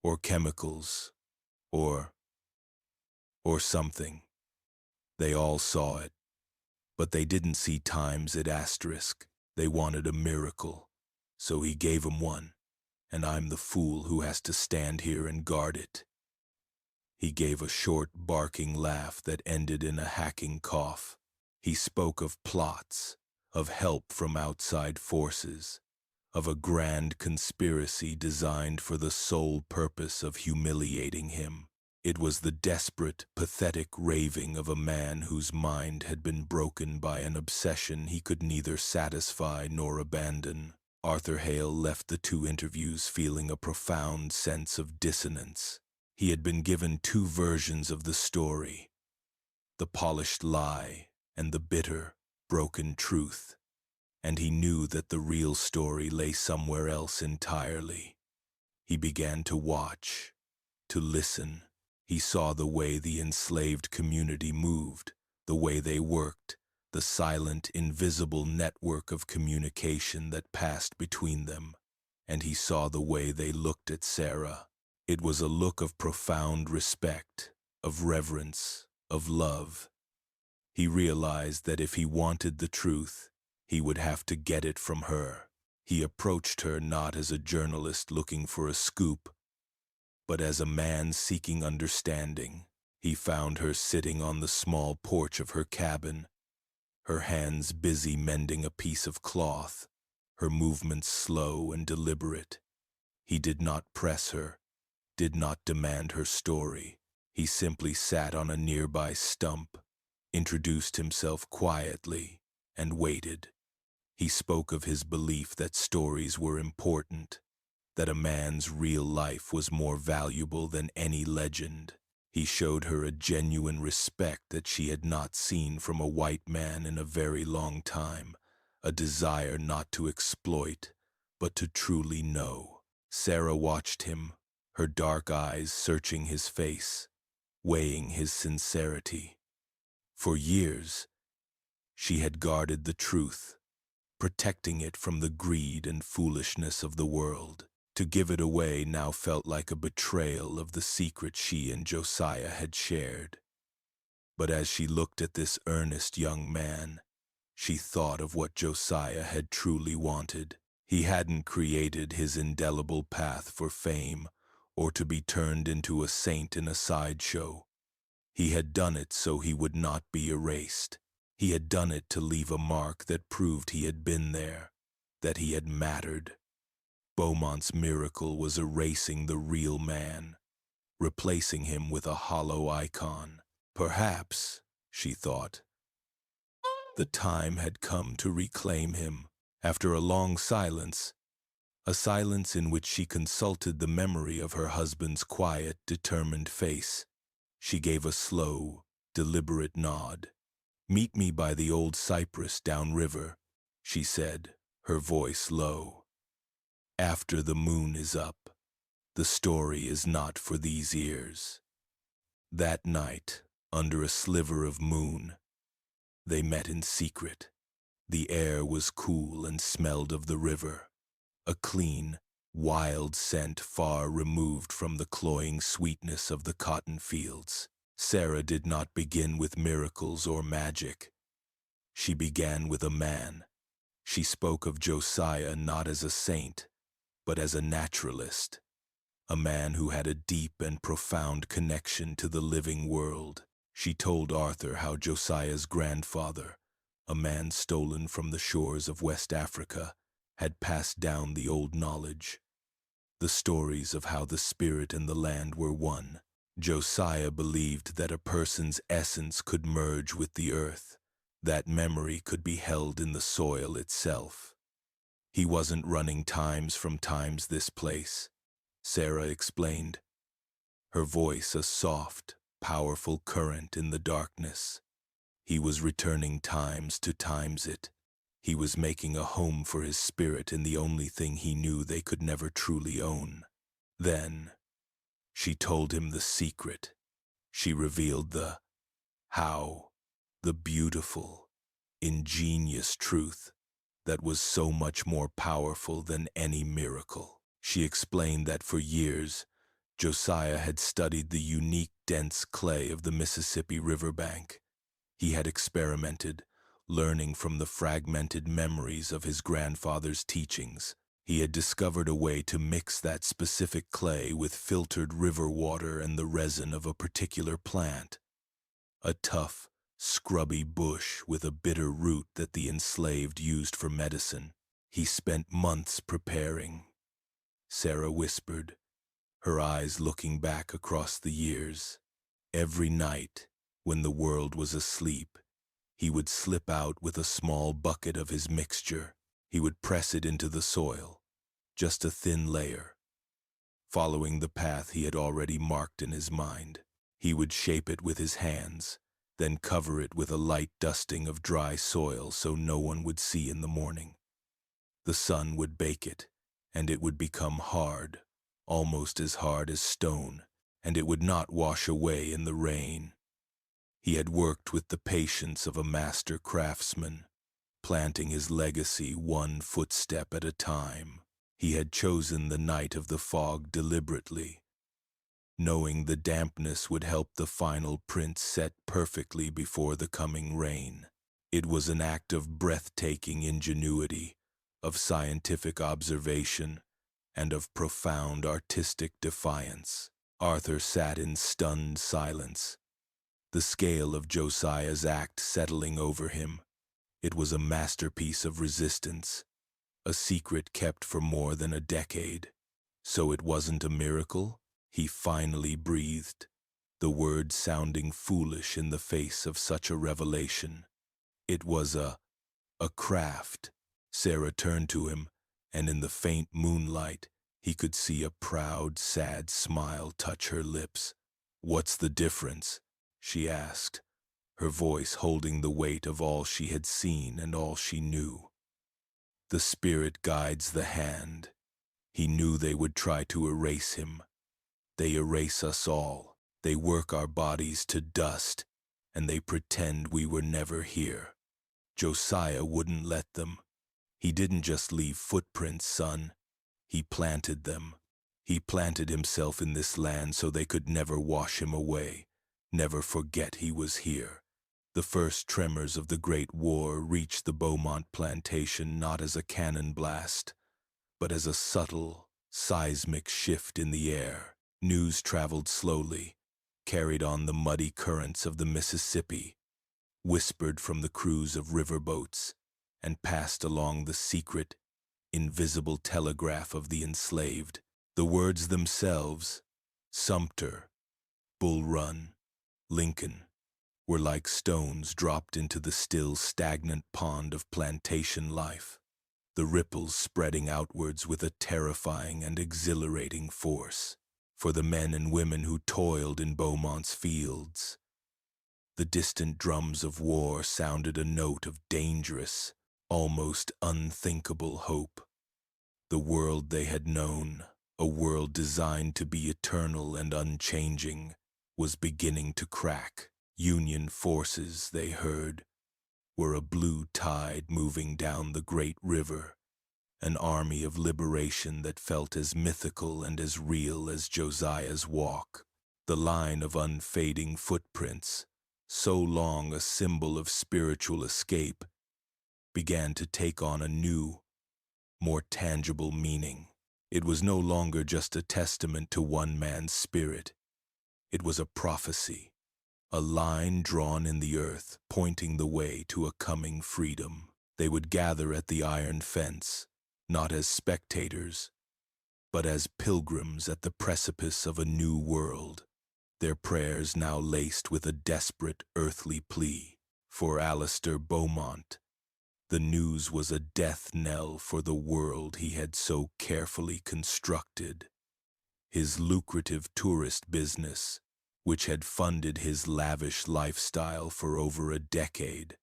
or chemicals, or something. They all saw it, but they didn't see times at asterisk. They wanted a miracle, so he gave 'em one, and I'm the fool who has to stand here and guard it. He gave a short, barking laugh that ended in a hacking cough. He spoke of plots, of help from outside forces, of a grand conspiracy designed for the sole purpose of humiliating him. It was the desperate, pathetic raving of a man whose mind had been broken by an obsession he could neither satisfy nor abandon. Arthur Hale left the two interviews feeling a profound sense of dissonance. He had been given two versions of the story, the polished lie and the bitter, broken truth, and he knew that the real story lay somewhere else entirely. He began to watch, to listen. He saw the way the enslaved community moved, the way they worked, the silent, invisible network of communication that passed between them, and he saw the way they looked at Sarah. It was a look of profound respect, of reverence, of love. He realized that if he wanted the truth, he would have to get it from her. He approached her not as a journalist looking for a scoop, but as a man seeking understanding. He found her sitting on the small porch of her cabin, her hands busy mending a piece of cloth, her movements slow and deliberate. He did not press her, did not demand her story. He simply sat on a nearby stump, introduced himself quietly, and waited. He spoke of his belief that stories were important, that a man's real life was more valuable than any legend. He showed her a genuine respect that she had not seen from a white man in a very long time, a desire not to exploit, but to truly know. Sarah watched him, her dark eyes searching his face, weighing his sincerity. For years, she had guarded the truth, protecting it from the greed and foolishness of the world. To give it away now felt like a betrayal of the secret she and Josiah had shared. But as she looked at this earnest young man, she thought of what Josiah had truly wanted. He hadn't created his indelible path for fame or to be turned into a saint in a sideshow. He had done it so he would not be erased. He had done it to leave a mark that proved he had been there, that he had mattered. Beaumont's miracle was erasing the real man, replacing him with a hollow icon. Perhaps, she thought, the time had come to reclaim him. After a long silence, a silence in which she consulted the memory of her husband's quiet, determined face, she gave a slow, deliberate nod. "Meet me by the old cypress downriver," she said, her voice low. "After the moon is up. The story is not for these ears." That night, under a sliver of moon, they met in secret. The air was cool and smelled of the river, a clean, wild scent far removed from the cloying sweetness of the cotton fields. Sarah did not begin with miracles or magic. She began with a man. She spoke of Josiah not as a saint, but as a naturalist, a man who had a deep and profound connection to the living world. She told Arthur how Josiah's grandfather, a man stolen from the shores of West Africa, had passed down the old knowledge, the stories of how the spirit and the land were one. Josiah believed that a person's essence could merge with the earth, that memory could be held in the soil itself. He wasn't running times from times this place, Sarah explained, her voice a soft, powerful current in the darkness. He was returning times to times it. He was making a home for his spirit in the only thing he knew they could never truly own. Then, she told him the secret. She revealed the beautiful, ingenious truth that was so much more powerful than any miracle. She explained that for years, Josiah had studied the unique dense clay of the Mississippi riverbank. He had experimented, learning from the fragmented memories of his grandfather's teachings. He had discovered a way to mix that specific clay with filtered river water and the resin of a particular plant, a tough, scrubby bush with a bitter root that the enslaved used for medicine. He spent months preparing, Sarah whispered, her eyes looking back across the years. Every night, when the world was asleep, he would slip out with a small bucket of his mixture. He would press it into the soil, just a thin layer, following the path he had already marked in his mind. He would shape it with his hands, then cover it with a light dusting of dry soil so no one would see in the morning. The sun would bake it, and it would become hard, almost as hard as stone, and it would not wash away in the rain. He had worked with the patience of a master craftsman, planting his legacy one footstep at a time. He had chosen the night of the fog deliberately, knowing the dampness would help the final print set perfectly before the coming rain. It was an act of breathtaking ingenuity, of scientific observation, and of profound artistic defiance. Arthur sat in stunned silence, the scale of Josiah's act settling over him. It was a masterpiece of resistance, a secret kept for more than a decade. So it wasn't a miracle? He finally breathed, the words sounding foolish in the face of such a revelation. It was a craft. Sarah turned to him, and in the faint moonlight, he could see a proud, sad smile touch her lips. "What's the difference?" she asked, her voice holding the weight of all she had seen and all she knew. "The spirit guides the hand." He knew they would try to erase him. They erase us all. They work our bodies to dust, and they pretend we were never here. Josiah wouldn't let them. He didn't just leave footprints, son. He planted them. He planted himself in this land so they could never wash him away, never forget he was here. The first tremors of the Great War reached the Beaumont plantation not as a cannon blast, but as a subtle, seismic shift in the air. News traveled slowly, carried on the muddy currents of the Mississippi, whispered from the crews of riverboats, and passed along the secret, invisible telegraph of the enslaved. The words themselves, Sumter, Bull Run, Lincoln, were like stones dropped into the still stagnant pond of plantation life, the ripples spreading outwards with a terrifying and exhilarating force. For the men and women who toiled in Beaumont's fields, the distant drums of war sounded a note of dangerous, almost unthinkable hope. The world they had known, a world designed to be eternal and unchanging, was beginning to crack. Union forces, they heard, were a blue tide moving down the great river, an army of liberation that felt as mythical and as real as Josiah's walk. The line of unfading footprints, so long a symbol of spiritual escape, began to take on a new, more tangible meaning. It was no longer just a testament to one man's spirit. It was a prophecy, a line drawn in the earth, pointing the way to a coming freedom. They would gather at the iron fence, not as spectators, but as pilgrims at the precipice of a new world, their prayers now laced with a desperate earthly plea. For Alistair Beaumont, the news was a death knell for the world he had so carefully constructed. His lucrative tourist business, which had funded his lavish lifestyle for over a decade,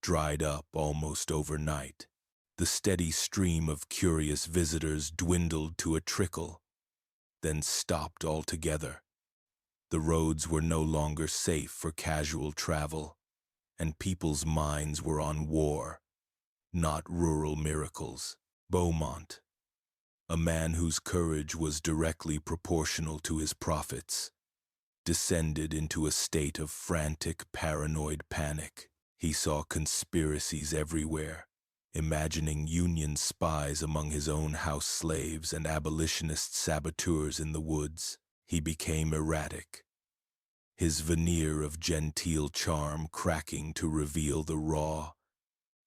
dried up almost overnight. The steady stream of curious visitors dwindled to a trickle, then stopped altogether. The roads were no longer safe for casual travel, and people's minds were on war, not rural miracles. Beaumont, a man whose courage was directly proportional to his profits, descended into a state of frantic, paranoid panic. He saw conspiracies everywhere, imagining Union spies among his own house slaves and abolitionist saboteurs in the woods. He became erratic, his veneer of genteel charm cracking to reveal the raw,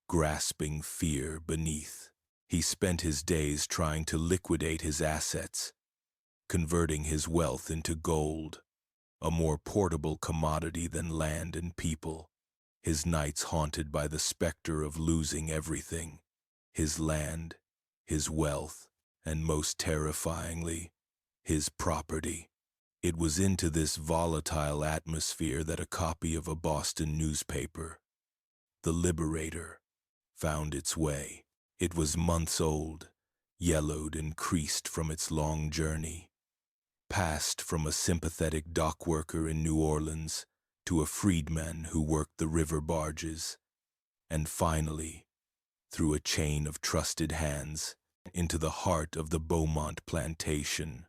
grasping fear beneath. He spent his days trying to liquidate his assets, converting his wealth into gold, a more portable commodity than land and people. His nights haunted by the specter of losing everything, his land, his wealth, and most terrifyingly, his property. It was into this volatile atmosphere that a copy of a Boston newspaper, The Liberator, found its way. It was months old, yellowed and creased from its long journey, passed from a sympathetic dock worker in New Orleans to a freedman who worked the river barges, and finally, through a chain of trusted hands, into the heart of the Beaumont plantation.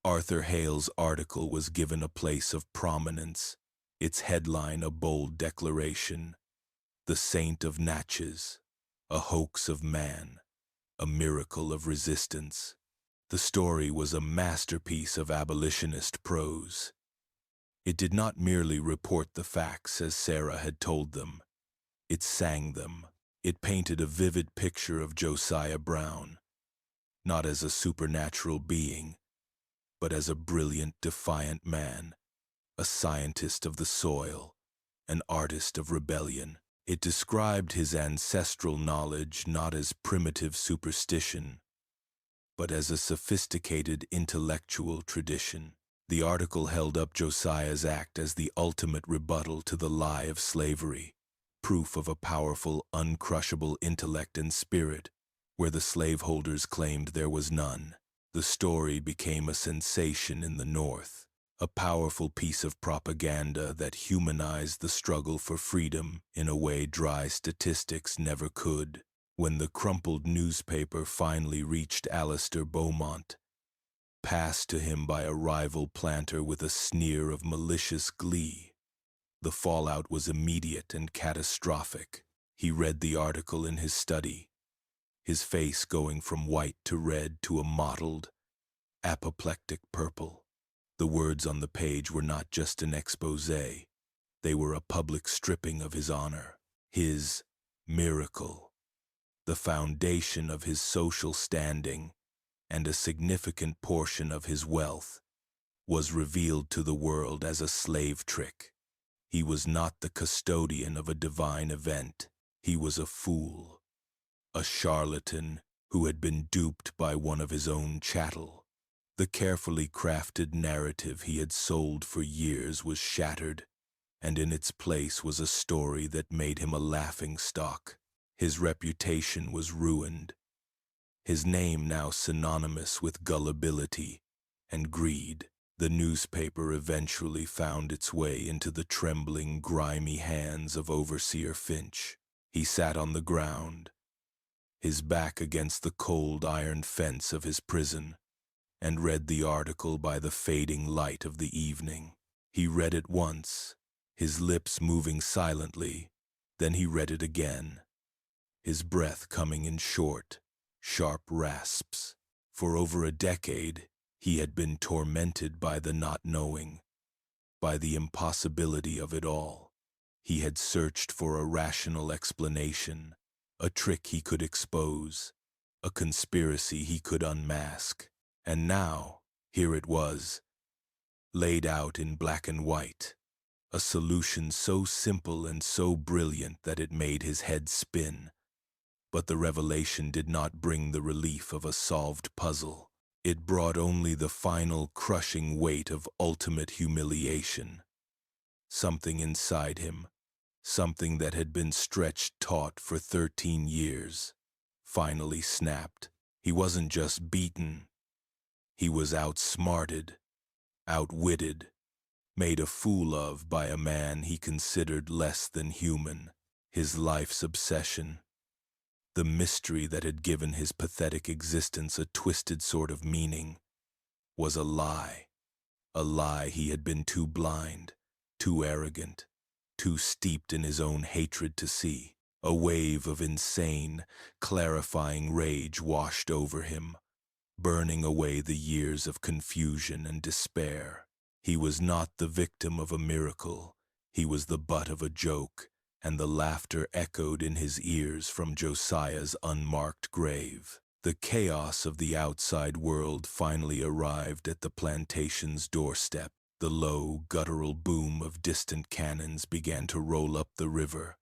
Arthur Hale's article was given a place of prominence, its headline a bold declaration: "The Saint of Natchez, a hoax of man, a miracle of resistance." The story was a masterpiece of abolitionist prose. It did not merely report the facts as Sarah had told them. It sang them. It painted a vivid picture of Josiah Brown, not as a supernatural being, but as a brilliant, defiant man, a scientist of the soil, an artist of rebellion. It described his ancestral knowledge not as primitive superstition, but as a sophisticated intellectual tradition. The article held up Josiah's act as the ultimate rebuttal to the lie of slavery, proof of a powerful, uncrushable intellect and spirit, where the slaveholders claimed there was none. The story became a sensation in the North, a powerful piece of propaganda that humanized the struggle for freedom in a way dry statistics never could. When the crumpled newspaper finally reached Alistair Beaumont, passed to him by a rival planter with a sneer of malicious glee, the fallout was immediate and catastrophic. He read the article in his study, his face going from white to red to a mottled, apoplectic purple. The words on the page were not just an exposé, they were a public stripping of his honor, his miracle, the foundation of his social standing, and a significant portion of his wealth, was revealed to the world as a slave trick. He was not the custodian of a divine event. He was a fool, a charlatan who had been duped by one of his own chattel. The carefully crafted narrative he had sold for years was shattered, and in its place was a story that made him a laughingstock. His reputation was ruined, his name now synonymous with gullibility and greed. The newspaper eventually found its way into the trembling, grimy hands of Overseer Finch. He sat on the ground, his back against the cold iron fence of his prison, and read the article by the fading light of the evening. He read it once, his lips moving silently, then he read it again, his breath coming in short, sharp rasps. For over a decade, he had been tormented by the not knowing, by the impossibility of it all. He had searched for a rational explanation, a trick he could expose, a conspiracy he could unmask. And now, here it was, laid out in black and white, a solution so simple and so brilliant that it made his head spin. But the revelation did not bring the relief of a solved puzzle. It brought only the final crushing weight of ultimate humiliation. Something inside him, something that had been stretched taut for 13 years, finally snapped. He wasn't just beaten. He was outsmarted, outwitted, made a fool of by a man he considered less than human, his life's obsession. The mystery that had given his pathetic existence a twisted sort of meaning was a lie he had been too blind, too arrogant, too steeped in his own hatred to see. A wave of insane, clarifying rage washed over him, burning away the years of confusion and despair. He was not the victim of a miracle. He was the butt of a joke, and the laughter echoed in his ears from Josiah's unmarked grave. The chaos of the outside world finally arrived at the plantation's doorstep. The low, guttural boom of distant cannons began to roll up the river,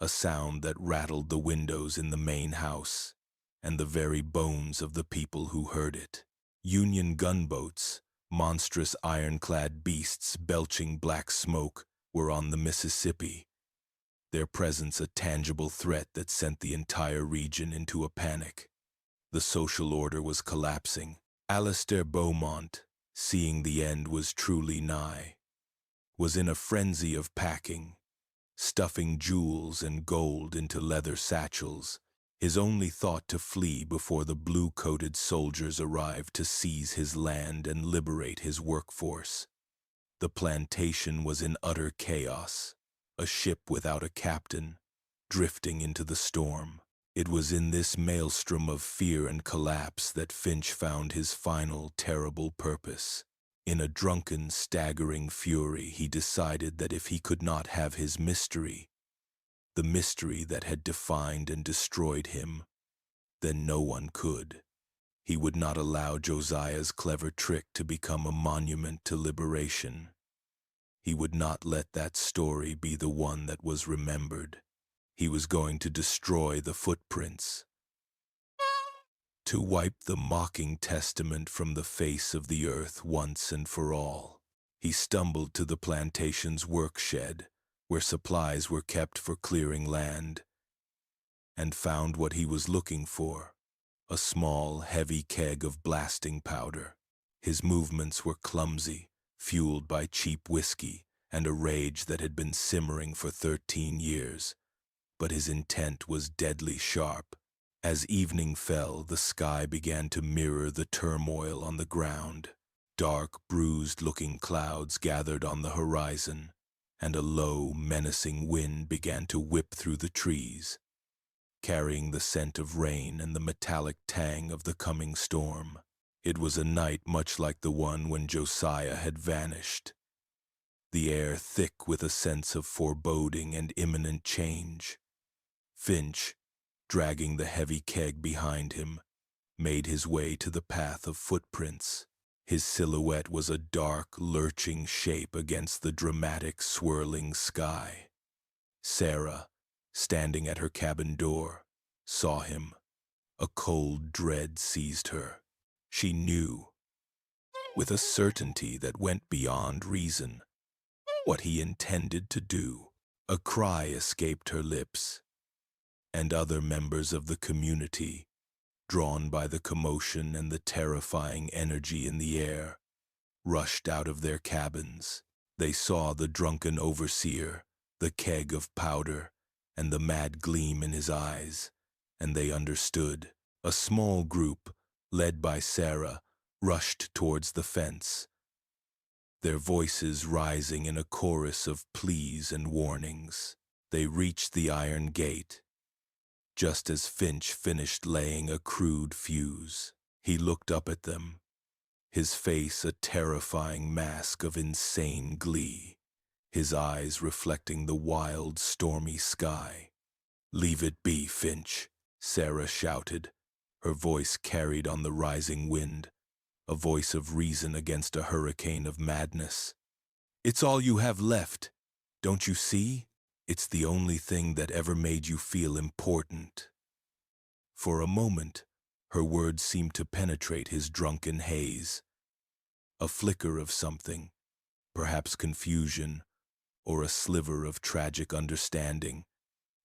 a sound that rattled the windows in the main house and the very bones of the people who heard it. Union gunboats, monstrous ironclad beasts belching black smoke, were on the Mississippi, their presence a tangible threat that sent the entire region into a panic. The social order was collapsing. Alistair Beaumont, seeing the end was truly nigh, was in a frenzy of packing, stuffing jewels and gold into leather satchels, his only thought to flee before the blue-coated soldiers arrived to seize his land and liberate his workforce. The plantation was in utter chaos, a ship without a captain, drifting into the storm. It was in this maelstrom of fear and collapse that Finch found his final, terrible purpose. In a drunken, staggering fury, he decided that if he could not have his mystery, the mystery that had defined and destroyed him, then no one could. He would not allow Josiah's clever trick to become a monument to liberation. He would not let that story be the one that was remembered. He was going to destroy the footprints, to wipe the mocking testament from the face of the earth once and for all. He stumbled to the plantation's workshed, where supplies were kept for clearing land, and found what he was looking for, a small, heavy keg of blasting powder. His movements were clumsy, fueled by cheap whiskey and a rage that had been simmering for 13 years, but his intent was deadly sharp. As evening fell, the sky began to mirror the turmoil on the ground. Dark, bruised-looking clouds gathered on the horizon, and a low, menacing wind began to whip through the trees, carrying the scent of rain and the metallic tang of the coming storm. It was a night much like the one when Josiah had vanished, the air thick with a sense of foreboding and imminent change. Finch, dragging the heavy keg behind him, made his way to the path of footprints. His silhouette was a dark, lurching shape against the dramatic, swirling sky. Sarah, standing at her cabin door, saw him. A cold dread seized her. She knew, with a certainty that went beyond reason, what he intended to do. A cry escaped her lips, and other members of the community, drawn by the commotion and the terrifying energy in the air, rushed out of their cabins. They saw the drunken overseer, the keg of powder, and the mad gleam in his eyes, and they understood. A small group, led by Sarah, rushed towards the fence, their voices rising in a chorus of pleas and warnings. They reached the iron gate, just as Finch finished laying a crude fuse. He looked up at them, his face a terrifying mask of insane glee, his eyes reflecting the wild, stormy sky. "Leave it be, Finch," Sarah shouted, her voice carried on the rising wind, a voice of reason against a hurricane of madness. "It's all you have left, don't you see? It's the only thing that ever made you feel important." For a moment, her words seemed to penetrate his drunken haze. A flicker of something, perhaps confusion, or a sliver of tragic understanding,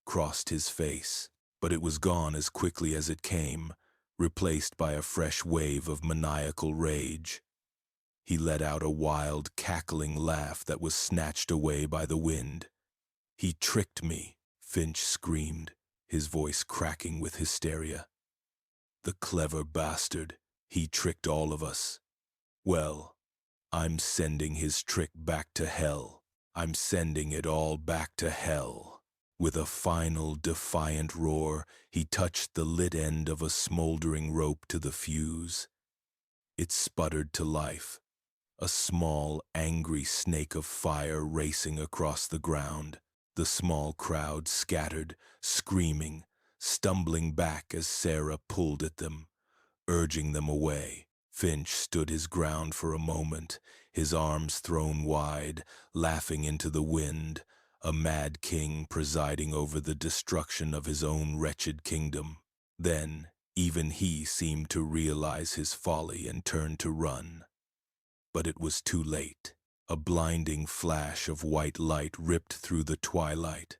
crossed his face, but it was gone as quickly as it came, replaced by a fresh wave of maniacal rage. He let out a wild, cackling laugh that was snatched away by the wind. "He tricked me," Finch screamed, his voice cracking with hysteria. "The clever bastard. He tricked all of us. Well, I'm sending his trick back to hell. I'm sending it all back to hell." With a final, defiant roar, he touched the lit end of a smoldering rope to the fuse. It sputtered to life, a small, angry snake of fire racing across the ground. The small crowd scattered, screaming, stumbling back as Sarah pulled at them, urging them away. Finch stood his ground for a moment, his arms thrown wide, laughing into the wind, a mad king presiding over the destruction of his own wretched kingdom. Then, even he seemed to realize his folly and turned to run. But it was too late. A blinding flash of white light ripped through the twilight,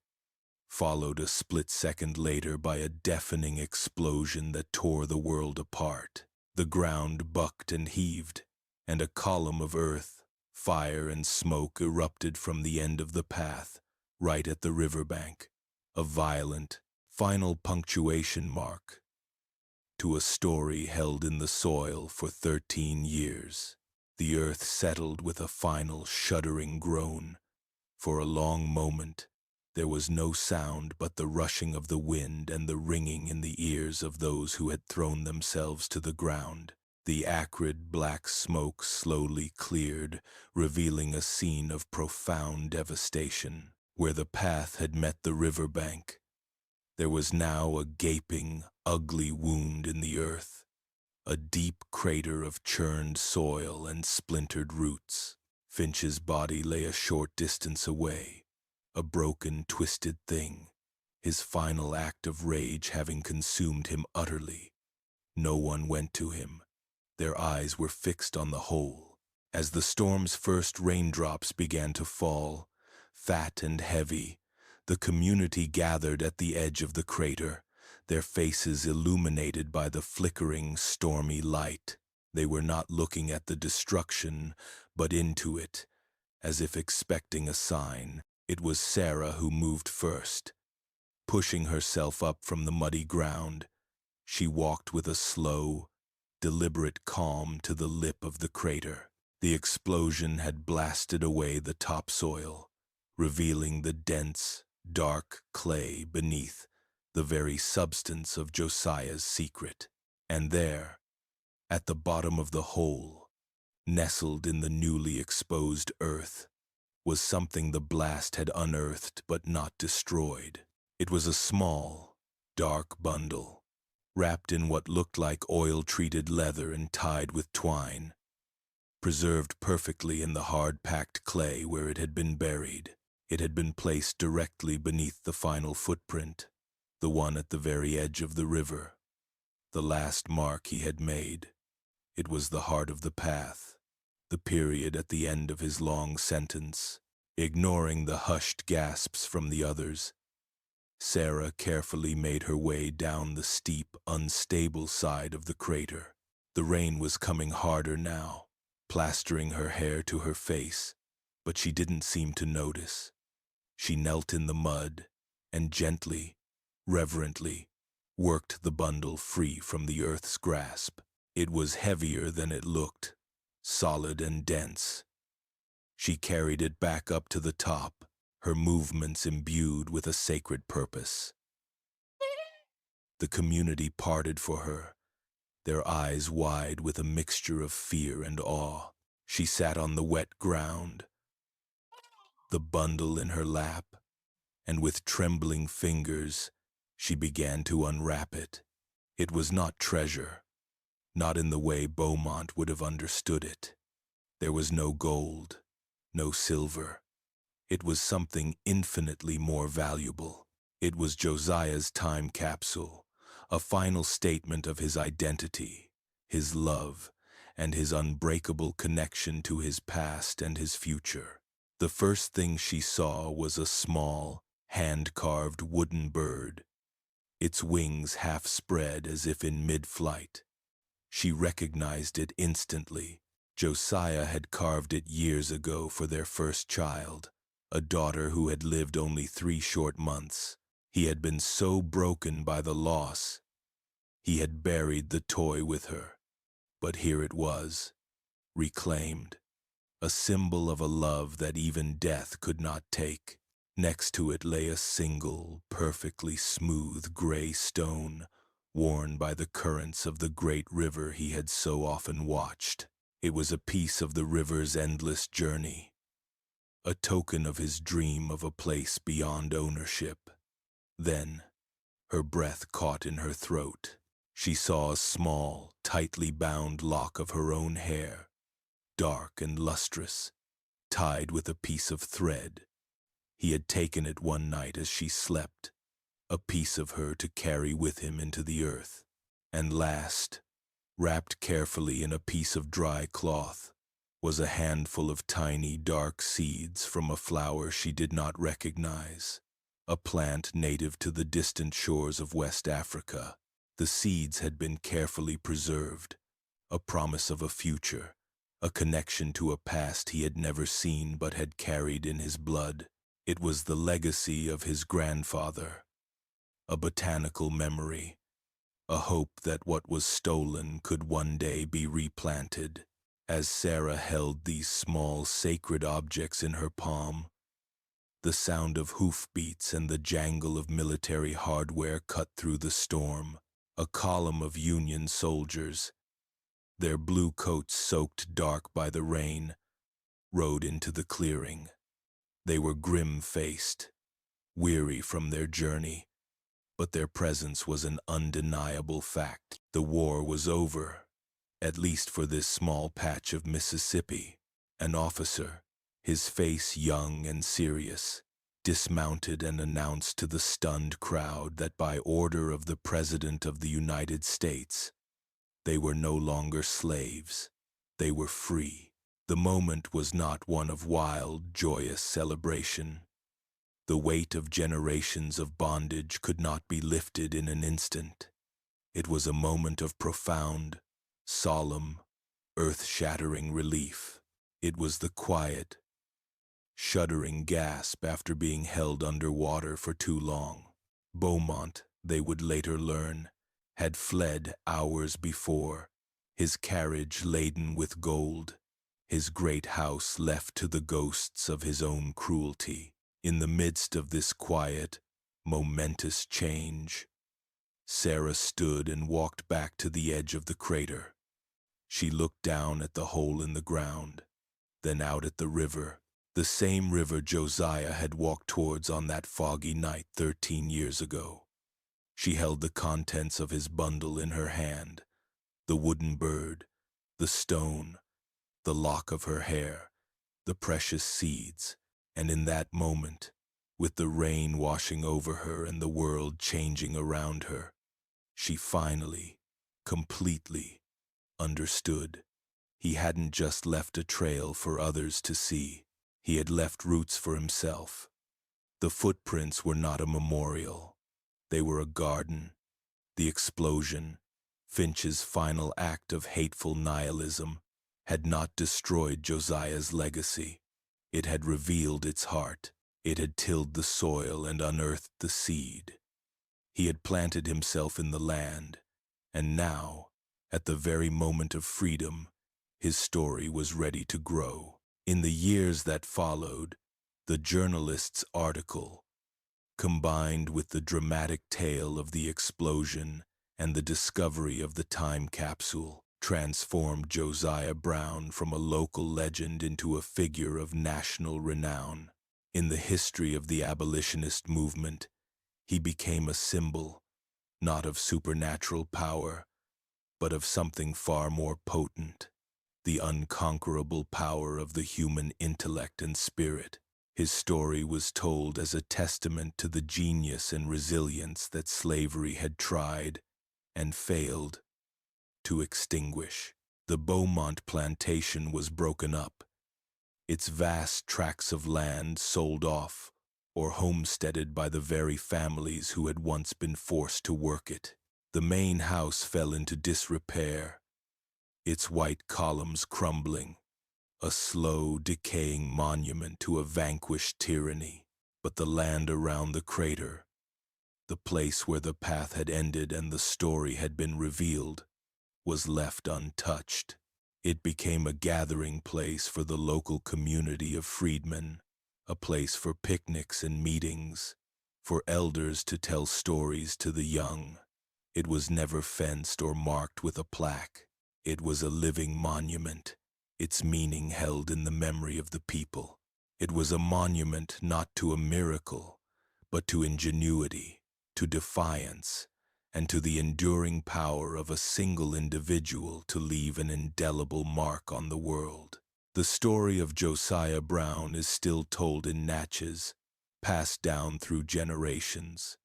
followed a split second later by a deafening explosion that tore the world apart. The ground bucked and heaved, and a column of earth, fire and smoke erupted from the end of the path, right at the riverbank, a violent, final punctuation mark to a story held in the soil for 13 years. The earth settled with a final shuddering groan. For a long moment, there was no sound but the rushing of the wind and the ringing in the ears of those who had thrown themselves to the ground. The acrid black smoke slowly cleared, revealing a scene of profound devastation. Where the path had met the riverbank, there was now a gaping, ugly wound in the earth, a deep crater of churned soil and splintered roots. Finch's body lay a short distance away, a broken, twisted thing, his final act of rage having consumed him utterly. No one went to him. Their eyes were fixed on the hole. As the storm's first raindrops began to fall, fat and heavy, the community gathered at the edge of the crater, their faces illuminated by the flickering, stormy light. They were not looking at the destruction, but into it, as if expecting a sign. It was Sarah who moved first. Pushing herself up from the muddy ground, she walked with a slow, deliberate calm to the lip of the crater. The explosion had blasted away the topsoil, revealing the dense, dark clay beneath, the very substance of Josiah's secret. And there, at the bottom of the hole, nestled in the newly exposed earth, was something the blast had unearthed but not destroyed. It was a small, dark bundle, wrapped in what looked like oil-treated leather and tied with twine, preserved perfectly in the hard-packed clay where it had been buried. It had been placed directly beneath the final footprint, the one at the very edge of the river, the last mark he had made. It was the heart of the path, the period at the end of his long sentence. Ignoring the hushed gasps from the others, Sarah carefully made her way down the steep, unstable side of the crater. The rain was coming harder now, plastering her hair to her face, but she didn't seem to notice. She knelt in the mud and gently, reverently, worked the bundle free from the earth's grasp. It was heavier than it looked, solid and dense. She carried it back up to the top, her movements imbued with a sacred purpose. The community parted for her, their eyes wide with a mixture of fear and awe. She sat on the wet ground, the bundle in her lap, and with trembling fingers, she began to unwrap it. It was not treasure, not in the way Beaumont would have understood it. There was no gold, no silver. It was something infinitely more valuable. It was Josiah's time capsule, a final statement of his identity, his love, and his unbreakable connection to his past and his future. The first thing she saw was a small, hand-carved wooden bird, its wings half spread as if in mid-flight. She recognized it instantly, Josiah had carved it years ago for their first child, a daughter who had lived only 3 short months. He had been so broken by the loss, he had buried the toy with her. But here it was, reclaimed, a symbol of a love that even death could not take. Next to it lay a single, perfectly smooth gray stone, worn by the currents of the great river he had so often watched. It was a piece of the river's endless journey, a token of his dream of a place beyond ownership. Then, her breath caught in her throat. She saw a small, tightly bound lock of her own hair, dark and lustrous, tied with a piece of thread. He had taken it one night as she slept, a piece of her to carry with him into the earth. And last, wrapped carefully in a piece of dry cloth, was a handful of tiny, dark seeds from a flower she did not recognize, a plant native to the distant shores of West Africa. The seeds had been carefully preserved, a promise of a future, a connection to a past he had never seen but had carried in his blood. It was the legacy of his grandfather, a botanical memory, a hope that what was stolen could one day be replanted. As Sarah held these small, sacred objects in her palm, the sound of hoofbeats and the jangle of military hardware cut through the storm. A column of Union soldiers, their blue coats soaked dark by the rain, rode into the clearing. They were grim-faced, weary from their journey, but their presence was an undeniable fact. The war was over, at least for this small patch of Mississippi. An officer, his face young and serious, dismounted and announced to the stunned crowd that by order of the President of the United States, they were no longer slaves. They were free. The moment was not one of wild, joyous celebration. The weight of generations of bondage could not be lifted in an instant. It was a moment of profound, solemn, earth-shattering relief. It was the quiet, shuddering gasp after being held underwater for too long. Beaumont, they would later learn, had fled hours before, his carriage laden with gold, his great house left to the ghosts of his own cruelty. In the midst of this quiet, momentous change, Sarah stood and walked back to the edge of the crater. She looked down at the hole in the ground, then out at the river, the same river Josiah had walked towards on that foggy night 13 years ago. She held the contents of his bundle in her hand, the wooden bird, the stone, the lock of her hair, the precious seeds, and in that moment, with the rain washing over her and the world changing around her, she finally, completely, understood. He hadn't just left a trail for others to see. He had left roots for himself. The footprints were not a memorial. They were a garden. The explosion, Finch's final act of hateful nihilism, had not destroyed Josiah's legacy. It had revealed its heart. It had tilled the soil and unearthed the seed. He had planted himself in the land, and now, at the very moment of freedom, his story was ready to grow. In the years that followed, the journalist's article, combined with the dramatic tale of the explosion and the discovery of the time capsule, transformed Josiah Brown from a local legend into a figure of national renown. In the history of the abolitionist movement, he became a symbol, not of supernatural power, but of something far more potent, the unconquerable power of the human intellect and spirit. His story was told as a testament to the genius and resilience that slavery had tried and failed to extinguish. The Beaumont plantation was broken up, its vast tracts of land sold off or homesteaded by the very families who had once been forced to work it. The main house fell into disrepair, its white columns crumbling, a slow, decaying monument to a vanquished tyranny. But the land around the crater, the place where the path had ended and the story had been revealed, was left untouched. It became a gathering place for the local community of freedmen, a place for picnics and meetings, for elders to tell stories to the young. It was never fenced or marked with a plaque. It was a living monument, its meaning held in the memory of the people. It was a monument not to a miracle, but to ingenuity, to defiance, and to the enduring power of a single individual to leave an indelible mark on the world. The story of Josiah Brown is still told in Natchez, passed down through generations.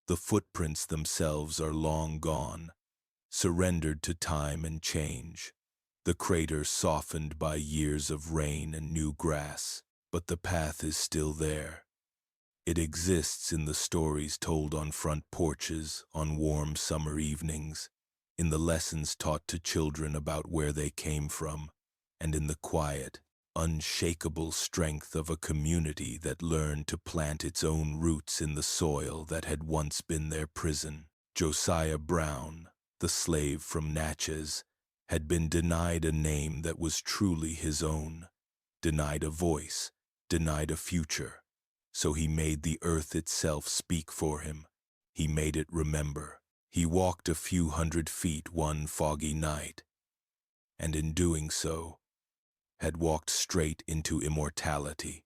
The footprints themselves are long gone, surrendered to time and change, the crater softened by years of rain and new grass, but the path is still there. It exists in the stories told on front porches on warm summer evenings, in the lessons taught to children about where they came from, and in the quiet, unshakable strength of a community that learned to plant its own roots in the soil that had once been their prison. Josiah Brown, the slave from Natchez, had been denied a name that was truly his own, denied a voice, denied a future. So he made the earth itself speak for him. He made it remember. He walked a few hundred feet one foggy night, and in doing so, had walked straight into immortality.